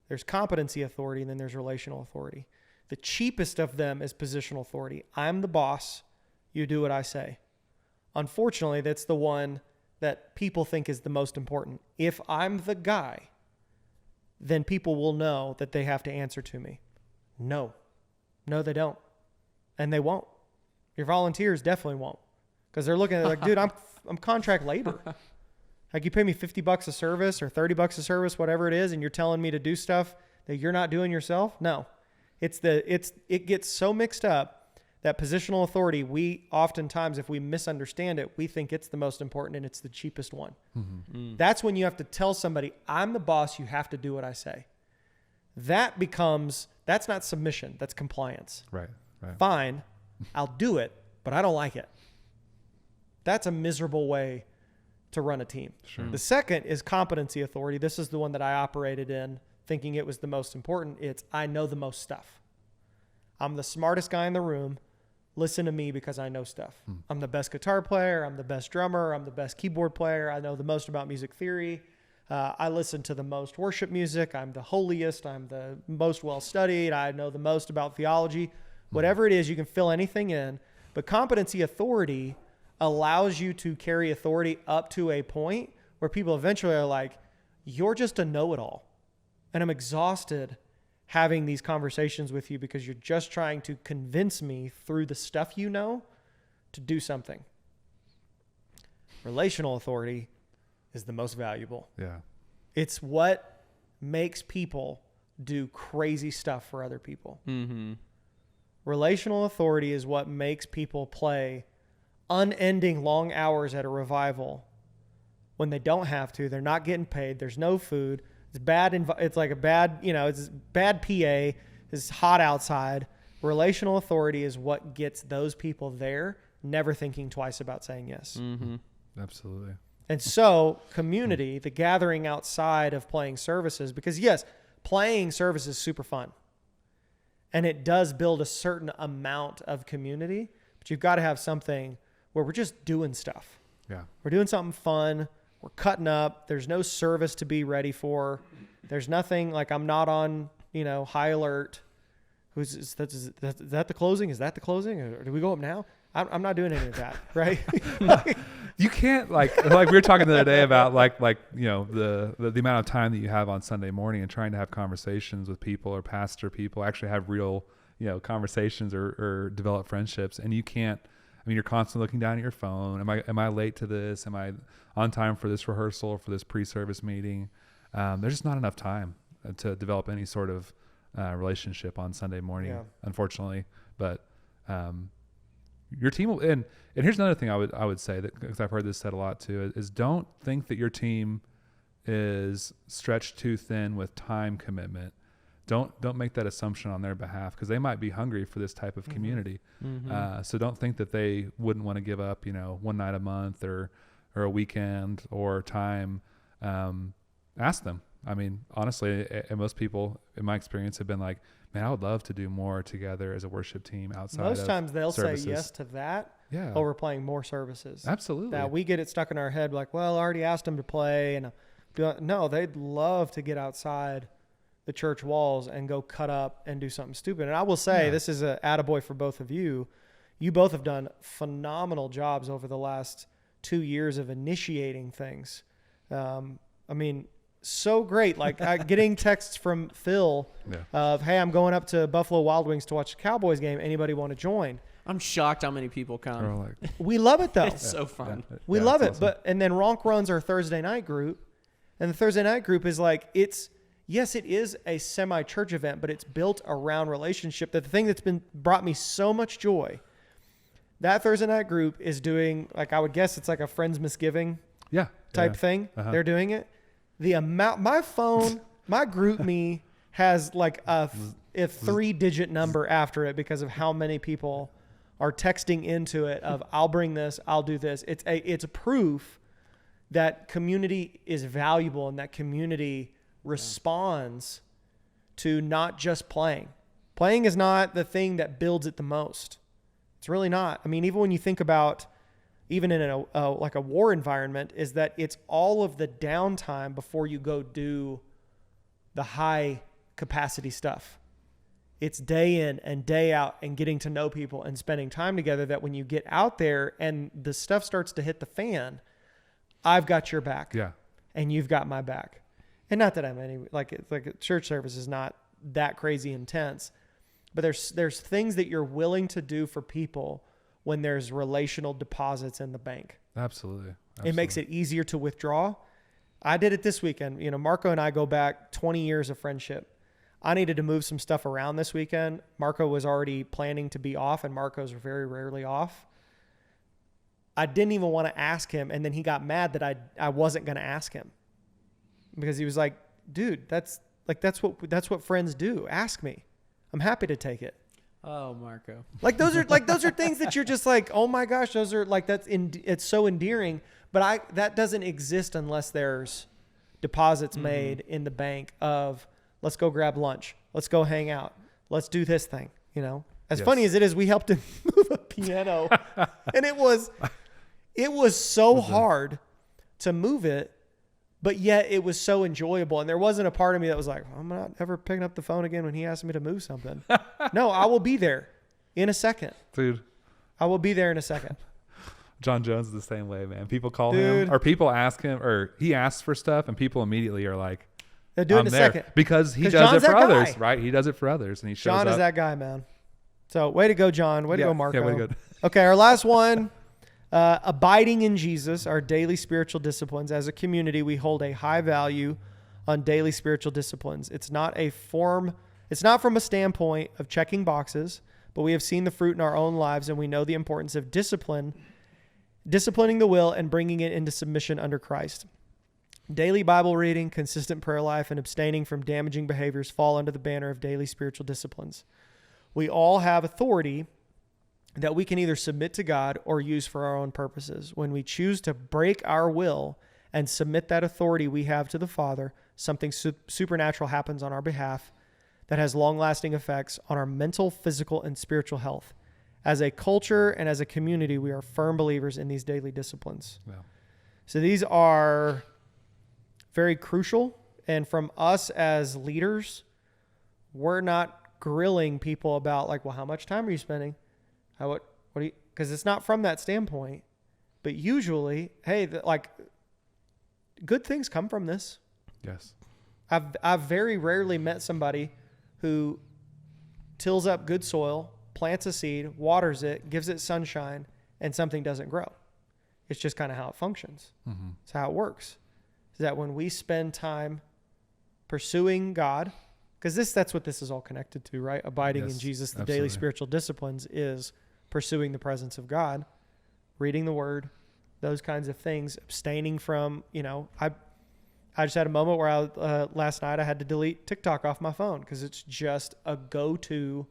there's competency authority, and then there's relational authority. The cheapest of them is positional authority. I'm the boss. You do what I say. Unfortunately, that's the one that people think is the most important. If I'm the guy, then people will know that they have to answer to me. No, they don't. And they won't. Your volunteers definitely won't. Because they're looking at it like, dude, I'm contract labor. Like, you pay me $50 a service or $30 a service, whatever it is, and you're telling me to do stuff that you're not doing yourself? No. It gets so mixed up that positional authority, we oftentimes, if we misunderstand it, we think it's the most important and it's the cheapest one. That's when you have to tell somebody, I'm the boss, you have to do what I say. That's not submission, that's compliance. Right. Fine, I'll do it, but I don't like it. That's a miserable way to run a team. Sure. The second is competency authority. This is the one that I operated in, thinking it was the most important. It's, I know the most stuff. I'm the smartest guy in the room. Listen to me because I know stuff. I'm the best guitar player. I'm the best drummer. I'm the best keyboard player. I know the most about music theory. I listen to the most worship music. I'm the holiest. I'm the most well-studied. I know the most about theology. Whatever it is, you can fill anything in. But competency authority allows you to carry authority up to a point where people eventually are like, you're just a know-it-all. And I'm exhausted having these conversations with you because you're just trying to convince me through the stuff you know to do something. Relational authority is the most valuable. Yeah. It's what makes people do crazy stuff for other people. Relational authority is what makes people play unending long hours at a revival when they don't have to. They're not getting paid. There's no food. It's bad. It's like a bad, it's bad PA. It's hot outside. Relational authority is what gets those people there, never thinking twice about saying yes. Absolutely. And so community, the gathering outside of playing services, because yes, playing service is super fun. And it does build a certain amount of community, but you've got to have something where we're just doing stuff. Yeah. We're doing something fun. We're cutting up. There's no service to be ready for. There's nothing, like, I'm not on, high alert. Is that the closing? Is that the closing? Or do we go up now? I'm not doing any of that, right? You can't like we were talking the other day about the amount of time that you have on Sunday morning and trying to have conversations with people or pastor people, actually have real, conversations or develop friendships. And you can't, you're constantly looking down at your phone. Am I late to this? Am I on time for this rehearsal or for this pre-service meeting? There's just not enough time to develop any sort of relationship on Sunday morning, unfortunately. But your team will, and here's another thing I would say, that because I've heard this said a lot too, is don't think that your team is stretched too thin with time commitment. Don't make that assumption on their behalf, because they might be hungry for this type of community. So don't think that they wouldn't want to give up, one night a month or a weekend or time. Ask them. Honestly, and most people in my experience have been like, man, I would love to do more together as a worship team outside Most of times they'll services. say yes to that Yeah. over playing more services. Absolutely. That we get it stuck in our head, like, well, I already asked them to play. And no, they'd love to get outside the church walls and go cut up and do something stupid. And I will say, this is a attaboy for both of you. You both have done phenomenal jobs over the last 2 years of initiating things. I mean, so great. Like getting texts from Phil of, hey, I'm going up to Buffalo Wild Wings to watch the Cowboys game. Anybody want to join? I'm shocked how many people come. Like, We love it though. It's so fun. We love it. awesome. But and then Ronk runs our Thursday night group. And the Thursday night group is like, yes, it is a semi-church event, but it's built around relationship. The thing that's brought me so much joy, that Thursday night group is doing, like, I would guess it's like a Friends Misgiving type thing. Uh-huh. They're doing it. The amount, my phone, my group me has like a 3-digit number after it because of how many people are texting into it of, I'll bring this, I'll do this. It's a proof that community is valuable and that community responds to not just playing. Playing is not the thing that builds it the most. It's really not. I mean, even when you think about, even in like a war environment, is that it's all of the downtime before you go do the high capacity stuff. It's day in and day out and getting to know people and spending time together, that when you get out there and the stuff starts to hit the fan, I've got your back. Yeah. And you've got my back. And not that I'm like a church service is not that crazy intense, but there's things that you're willing to do for people when there's relational deposits in the bank. Absolutely. It makes it easier to withdraw. I did it this weekend. You know, Marco and I go back 20 years of friendship. I needed to move some stuff around this weekend. Marco was already planning to be off, and Marco's very rarely off. I didn't even want to ask him, and then he got mad that I wasn't going to ask him, because he was like, dude, that's what friends do. Ask me. I'm happy to take it. Oh, Marco. Like those are things that you're just like, oh my gosh, those are like, it's so endearing, but that doesn't exist unless there's deposits made in the bank of, let's go grab lunch. Let's go hang out. Let's do this thing. You know, as funny as it is, we helped him move a piano and it was so hard to move it, but yet it was so enjoyable. And there wasn't a part of me that was like, I'm not ever picking up the phone again when he asks me to move something. No, I will be there in a second. Dude. I will be there in a second. John Jones is the same way, man. People call him, or people ask him, or he asks for stuff, and people immediately are like, They'll do it I'm in a there. second. Because he does John's it for that others, guy. right? He does it for others, and he shows John up. is that guy, man. So way to go, John. Way to go, Marco. Yeah, way to go. Okay, our last one, abiding in Jesus, our daily spiritual disciplines. As a community, we hold a high value on daily spiritual disciplines. It's not from a standpoint of checking boxes, but we have seen the fruit in our own lives, and we know the importance of disciplining the will and bringing it into submission under Christ. Daily Bible reading, consistent prayer life, and abstaining from damaging behaviors fall under the banner of daily spiritual disciplines. We all have authority that we can either submit to God or use for our own purposes. When we choose to break our will and submit that authority we have to the Father, something supernatural happens on our behalf that has long-lasting effects on our mental, physical, and spiritual health. As a culture and as a community, we are firm believers in these daily disciplines. Wow. So these are very crucial. And from us as leaders, we're not grilling people about like, well, how much time are you spending? What do you, because it's not from that standpoint, but usually, hey, good things come from this. Yes. I've very rarely met somebody who tills up good soil, plants a seed, waters it, gives it sunshine, and something doesn't grow. It's just kind of how it functions. Mm-hmm. It's how it works. Is that when we spend time pursuing God, because that's what this is all connected to, right? Abiding in Yes, Jesus, the absolutely. daily spiritual disciplines is pursuing the presence of God, reading the word, those kinds of things, abstaining from, I just had a moment where last night I had to delete TikTok off my phone because it's just a go-to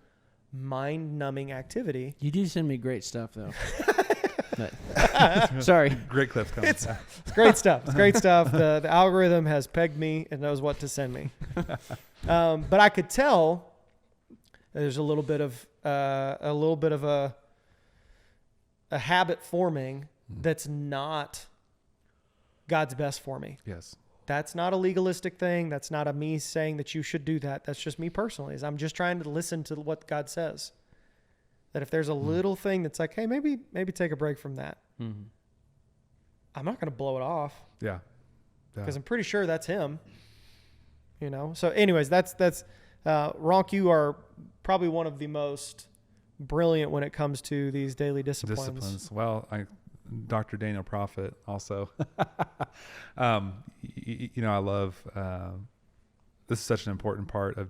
mind-numbing activity. You do send me great stuff, though. Sorry. Great clips coming. It's great stuff. It's great stuff. The algorithm has pegged me and knows what to send me. But I could tell there's a little bit of a habit forming that's not God's best for me. Yes. That's not a legalistic thing. That's not a me saying that you should do that. That's just me personally. I'm just trying to listen to what God says. That if there's a little thing that's like, hey, maybe take a break from that. Mm-hmm. I'm not going to blow it off Yeah. because I'm pretty sure that's him. You know. So, anyways, that's Ronk. You are probably one of the most brilliant when it comes to these daily disciplines. Well, Dr. Daniel Prophet also. You know, I love. This is such an important part of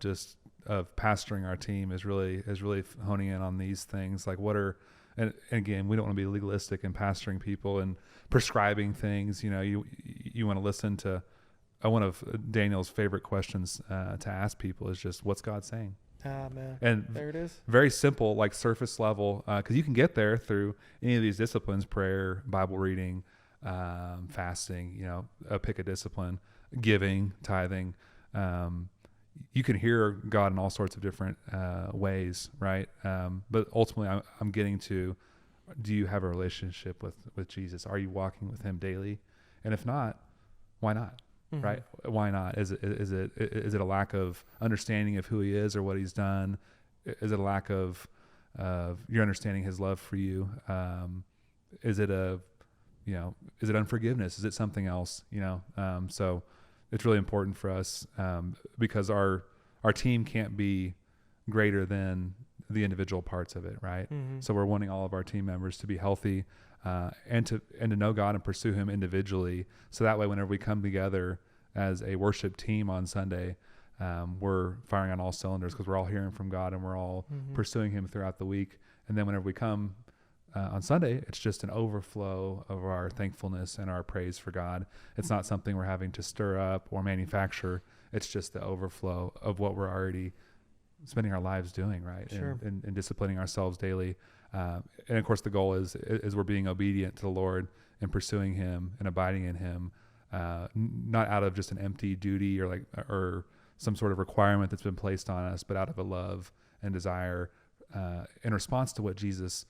pastoring our team is really honing in on these things. Like what are, and again, we don't want to be legalistic in pastoring people and prescribing things. You know, you want to listen to. One of Daniel's favorite questions to ask people is just, what's God saying? Ah, man. And there it is. Very simple, like surface level, because you can get there through any of these disciplines: prayer, Bible reading, fasting. You know, pick a discipline, giving, tithing. You can hear God in all sorts of different ways, right? But ultimately, I'm getting to: do you have a relationship with Jesus? Are you walking with Him daily? And if not, why not? Mm-hmm. Right? Why not? Is it a lack of understanding of who He is or what He's done? Is it a lack of your understanding His love for you? Is it is it unforgiveness? Is it something else? You know, so it's really important for us because our team can't be greater than the individual parts of it, right? Mm-hmm. So we're wanting all of our team members to be healthy and to know God and pursue Him individually. So that way, whenever we come together as a worship team on Sunday, we're firing on all cylinders because we're all hearing from God and we're all pursuing Him throughout the week. And then whenever we come on Sunday, it's just an overflow of our thankfulness and our praise for God. It's not something we're having to stir up or manufacture. It's just the overflow of what we're already spending our lives doing, right? Sure. And disciplining ourselves daily. And of course, the goal is we're being obedient to the Lord and pursuing Him and abiding in Him, not out of just an empty duty or some sort of requirement that's been placed on us, but out of a love and desire in response to what Jesus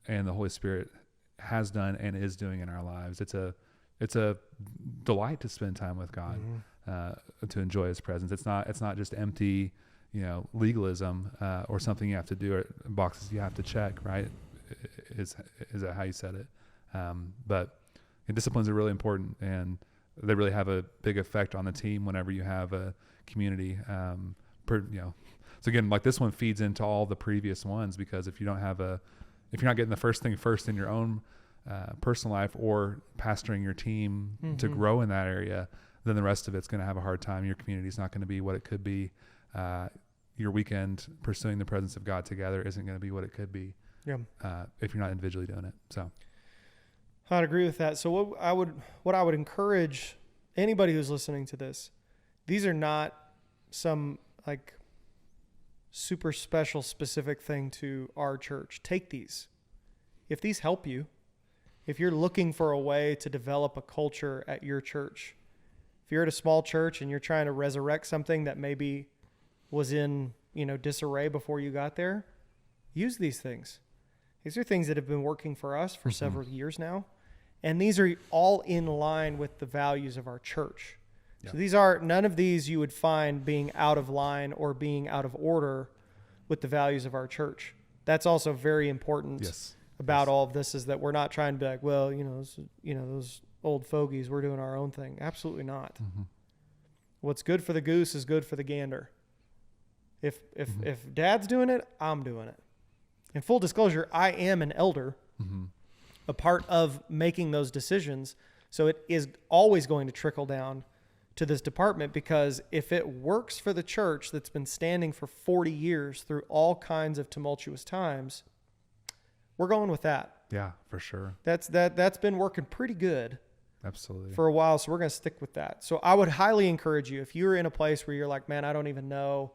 and the Holy Spirit has done and is doing in our lives. It's a delight to spend time with God, to enjoy His presence. It's not just empty, legalism or something you have to do or boxes you have to check, right? Is that how you said it? But disciplines are really important, and they really have a big effect on the team whenever you have a community. So again, like this one feeds into all the previous ones, because if you're not getting the first thing first in your own personal life or pastoring your team to grow in that area, then the rest of it's going to have a hard time. Your community is not going to be what it could be. Your weekend pursuing the presence of God together isn't going to be what it could be if you're not individually doing it. So I'd agree with that. So what I would encourage anybody who's listening to this, these are not some like super special specific thing to our church. Take these. If these help you, if you're looking for a way to develop a culture at your church, if you're at a small church and you're trying to resurrect something that maybe was in, disarray before you got there, use these things. These are things that have been working for us for several years now. And these are all in line with the values of our church. Yeah. So none of these you would find being out of line or being out of order with the values of our church. That's also very important about all of this, is that we're not trying to be like, well, those old fogies, we're doing our own thing. Absolutely not. Mm-hmm. What's good for the goose is good for the gander. If Dad's doing it, I'm doing it. In full disclosure, I am an elder, a part of making those decisions. So it is always going to trickle down to this department, because if it works for the church that's been standing for 40 years through all kinds of tumultuous times, we're going with that. Yeah, for sure. That's been working pretty good. Absolutely. For a while, so we're going to stick with that. So I would highly encourage you, if you're in a place where you're like, man, I don't even know,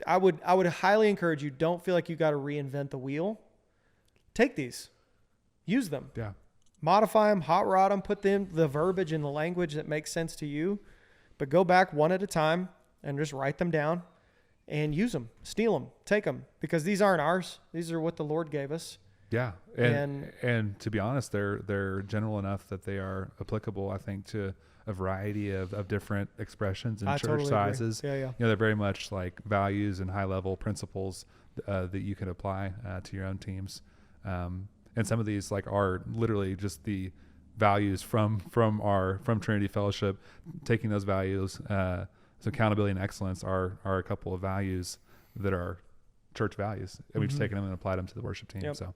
I would highly encourage you, don't feel like you got to reinvent the wheel. Take these. Use them. Yeah. Modify them, hot rod them, put the verbiage and the language that makes sense to you, but go back one at a time and just write them down and use them, steal them, take them, because these aren't ours. These are what the Lord gave us. Yeah. And to be honest, they're general enough that they are applicable, I think, to a variety of different expressions and church totally sizes. agree. Yeah. They're very much like values and high level principles that you can apply to your own teams. And some of these are literally just the values from Trinity Fellowship, taking those values. So accountability and excellence are a couple of values that are church values, and we've just taken them and applied them to the worship team. Yep. So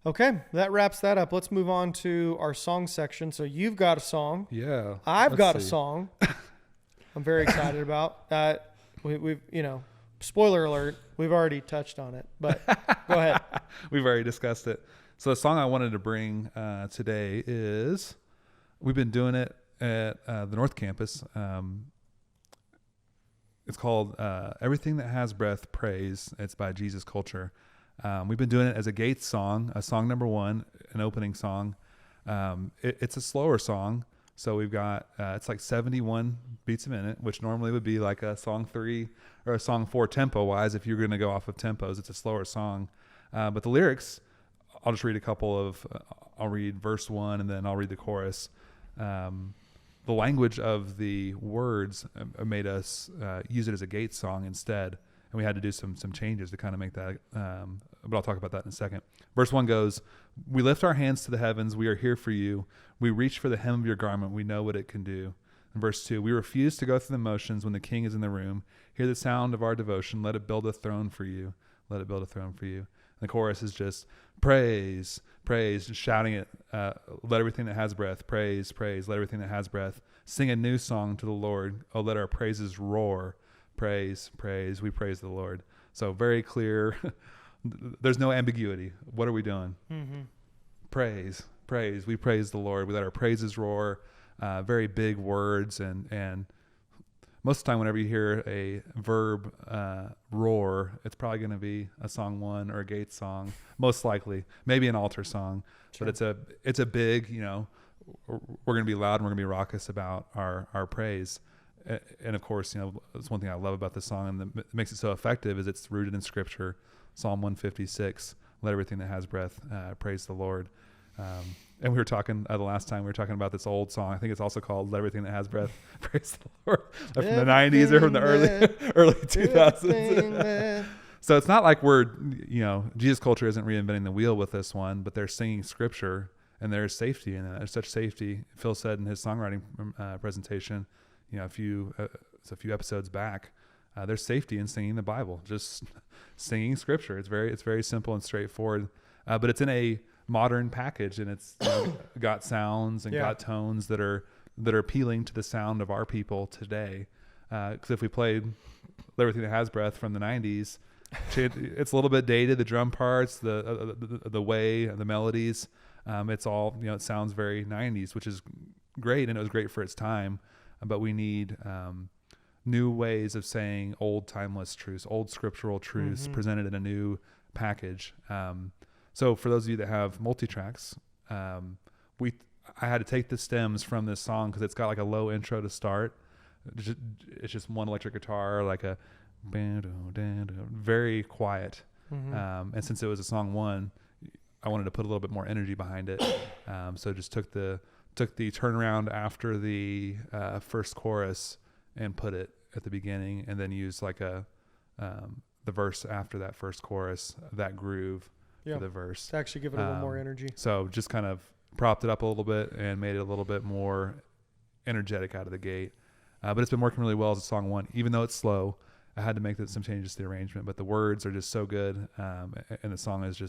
Okay, that wraps that up. Let's move on to our song section. So you've got a song. yeah, I've let's got a see. song. I'm very excited about. We've spoiler alert, we've already touched on it, but go ahead. We've already discussed it. So the song I wanted to bring today is, we've been doing it at the North Campus. It's called Everything That Has Breath, Praise. It's by Jesus Culture. We've been doing it as a Gates song, a song number 1, an opening song. It's a slower song. So we've got, it's like 71 beats a minute, which normally would be like a song 3 or a song 4 tempo wise. If you're going to go off of tempos, it's a slower song. But the lyrics, I'll just read a couple of, I'll read verse 1 and then I'll read the chorus. The language of the words made us use it as a Gates song instead. And we had to do some changes to kind of make that, but I'll talk about that in a second. Verse 1 goes, "We lift our hands to the heavens. We are here for you. We reach for the hem of your garment. We know what it can do." And verse 2, "We refuse to go through the motions when the king is in the room. Hear the sound of our devotion. Let it build a throne for you. Let it build a throne for you." And the chorus is just praise, praise, just shouting it. Let everything that has breath, praise, praise. Let everything that has breath. Sing a new song to the Lord. Oh, let our praises roar. Praise, praise. We praise the Lord. So very clear. There's no ambiguity. What are we doing? Mm-hmm. Praise, praise. We praise the Lord. We let our praises roar. Very big words. And most of the time, whenever you hear a verb roar, it's probably going to be a song 1 or a Gates song, most likely. Maybe an altar song. Sure. But it's a big, we're going to be loud and we're going to be raucous about our praise. And of course, it's one thing I love about this song and that makes it so effective is it's rooted in Scripture. Psalm 156, "Let everything that has breath praise the Lord." And we were talking the last time we were talking about this old song. I think it's also called "Let Everything That Has Breath Praise the Lord." From the 90s or from the early 2000s. So it's not like Jesus Culture isn't reinventing the wheel with this one, but they're singing Scripture and there's safety in it. There's such safety. Phil said in his songwriting presentation, a few episodes back, there's safety in singing the Bible, just singing Scripture. It's very simple and straightforward, but it's in a modern package, and it's got sounds and got tones that are appealing to the sound of our people today. Because if we played Everything That Has Breath from the 90s, it's a little bit dated. The drum parts, the way, the melodies, it's all it sounds very 90s, which is great, and it was great for its time. But we need new ways of saying old timeless truths, old scriptural truths presented in a new package. So for those of you that have multi-tracks, I had to take the stems from this song because it's got like a low intro to start. It's just one electric guitar, like a very quiet. And since it was a song 1, I wanted to put a little bit more energy behind it. So just took the turnaround after the first chorus and put it at the beginning, and then used like the verse after that first chorus, that groove for the verse. To actually give it a little more energy. So just kind of propped it up a little bit and made it a little bit more energetic out of the gate. But it's been working really well as a song 1, even though it's slow. I had to make some changes to the arrangement, but the words are just so good, and the song is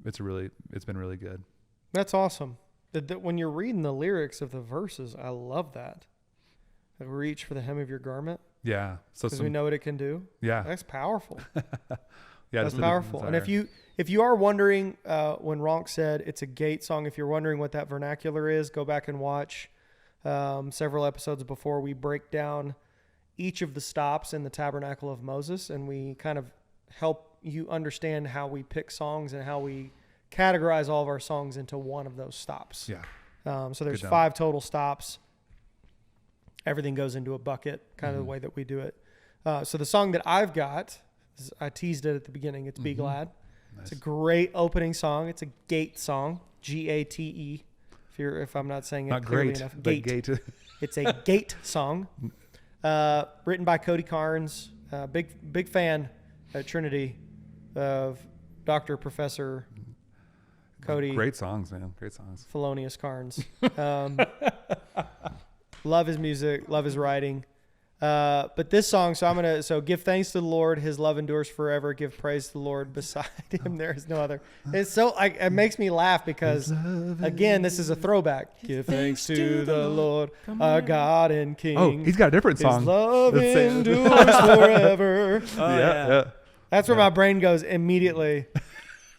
it's been really good. That's awesome. When you're reading the lyrics of the verses, I love that. Like, reach for the hem of your garment. Yeah. So because we know what it can do. Yeah. That's powerful. Yeah, that's powerful. And if you are wondering, when Ronk said it's a Gate song, if you're wondering what that vernacular is, go back and watch several episodes before we break down each of the stops in the Tabernacle of Moses, and we kind of help you understand how we pick songs and how we categorize all of our songs into one of those stops. Yeah. So there's 5 total stops. Everything goes into a bucket, kind of the way that we do it. So the song that I've got, I teased it at the beginning. It's Be Glad. Nice. It's a great opening song. It's a Gate song, Gate. If I'm not saying it not clearly great, enough. Gate. It's a Gate song, written by Cody Carnes. Big fan at Trinity of Dr. Professor Cody. Great songs, man. Great songs. Felonious Carnes. Love his music, love his writing. But this song, so give thanks to the Lord, his love endures forever. Give praise to the Lord, beside him there is no other. It's so like it makes me laugh because again, this is a throwback. Give thanks to the Lord, our God and King. Oh, he's got a different song. His love Let's say it. endures forever. Yeah. That's where my brain goes immediately.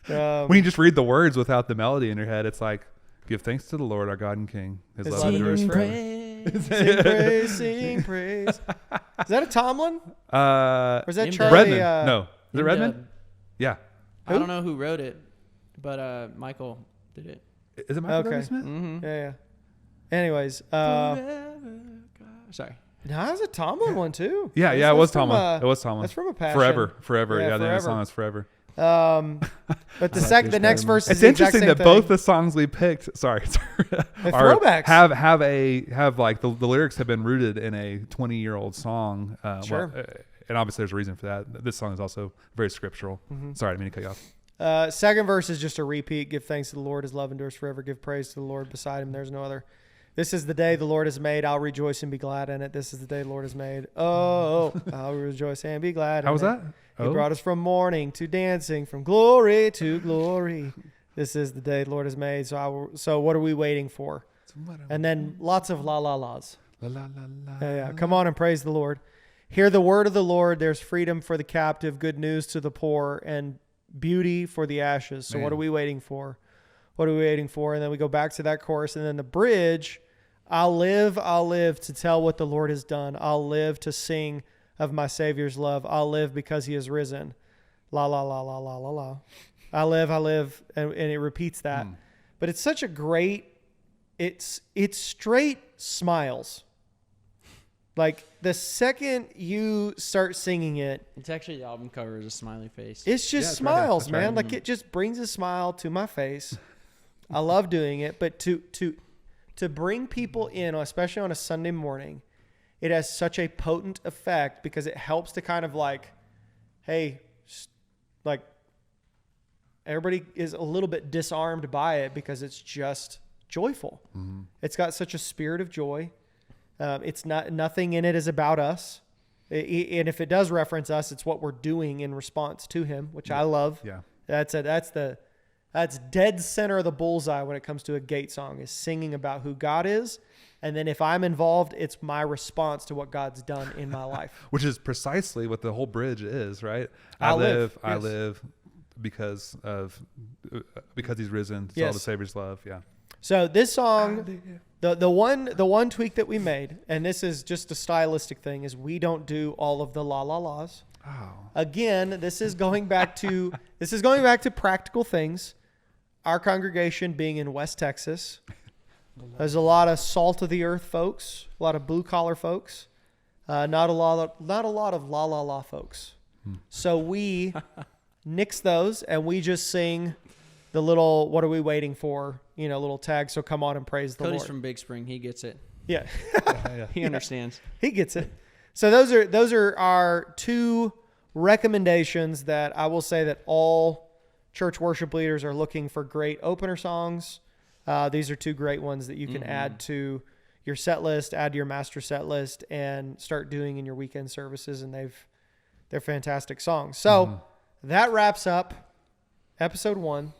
When you just read the words without the melody in your head, it's like, give thanks to the Lord, our God and King. His love endures forever. Sing praise, sing praise. Is that a Tomlin? Or Or is that Jim Charlie? Redmond. No. Is it Redmond? Yeah. I don't know who wrote it, but Michael did it. Is it Michael Okay. W. Smith? Mm-hmm. Yeah. Anyways, Sorry. no, it's a Tomlin one too. Yeah, That's it was from, Tomlin. It was Tomlin. That's from a passion. Forever. Yeah, Yeah, the Forever. song is Forever. But the next verse is It's the exact interesting same that thing. both the songs we picked, sorry, throwbacks. have like the lyrics have been rooted in a 20-year-old song. Sure. And obviously there's a reason for that. This song is also very scriptural. Mm-hmm. Sorry, I didn't mean to cut you off. Second verse is just a repeat. Give thanks to the Lord, his love endures forever. Give praise to the Lord, beside him there's no other. This is the day the Lord has made. I'll rejoice and be glad in it. This is the day the Lord has made. Oh, I'll rejoice and be glad. How was in it. that? He brought us from mourning to dancing, from glory to glory. This is the day the Lord has made. So what are we waiting for? And then lots of la la la's. La, la, la, la. Yeah. Come on and praise the Lord. Hear the word of the Lord. There's freedom for the captive, good news to the poor, and beauty for the ashes. So Man. what are we waiting for? What are we waiting for? And then we go back to that chorus. And then the bridge, I'll live to tell what the Lord has done. I'll live to sing of my Savior's love. I'll live because he has risen. La, la, la, la, la, la, la. I live. And it repeats that. But it's such a great, it's straight smiles. Like the second you start singing it, It's actually the album cover is a smiley face. it's just that's right. smiles, That's man. right. Like it just brings a smile to my face. I love doing it, but to bring people in, especially on a Sunday morning, it has such a potent effect because it helps to kind of like, hey, like everybody is a little bit disarmed by it because it's just joyful. Mm-hmm. It's got such a spirit of joy. It's nothing in it is about us. And if it does reference us, it's what we're doing in response to him, which I love. Yeah. That's dead center of the bullseye when it comes to a gate song, is singing about who God is. And then if I'm involved, it's my response to what God's done in my life. Which is precisely what the whole bridge is, right? I I live, live because he's risen. It's all Yes. the Savior's love. Yeah. So this song, the one tweak that we made, and this is just a stylistic thing, is we don't do all of the la la la's. Oh. Again, this is going back to practical things. Our congregation being in West Texas, there's a lot of salt of the earth folks, a lot of blue collar folks, not a lot of la la la folks. So we nix those and we just sing the little "What are we waiting for?" Little tag. So come on and praise the Cody's Lord. from Big Spring. He gets it. Yeah. He understands. He gets it. So those are our two recommendations that I will say that all church worship leaders are looking for great opener songs. These are two great ones that you can add to your set list, add to your master set list, and start doing in your weekend services. And they're fantastic songs. So that wraps up episode 1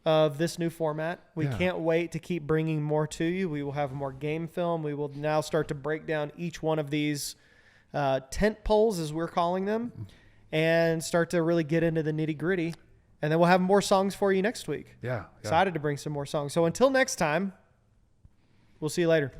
of this new format. We can't wait to keep bringing more to you. We will have more game film. We will now start to break down each one of these tent poles, as we're calling them, and start to really get into the nitty gritty. And then we'll have more songs for you next week. Yeah. Excited to bring some more songs. So until next time, we'll see you later.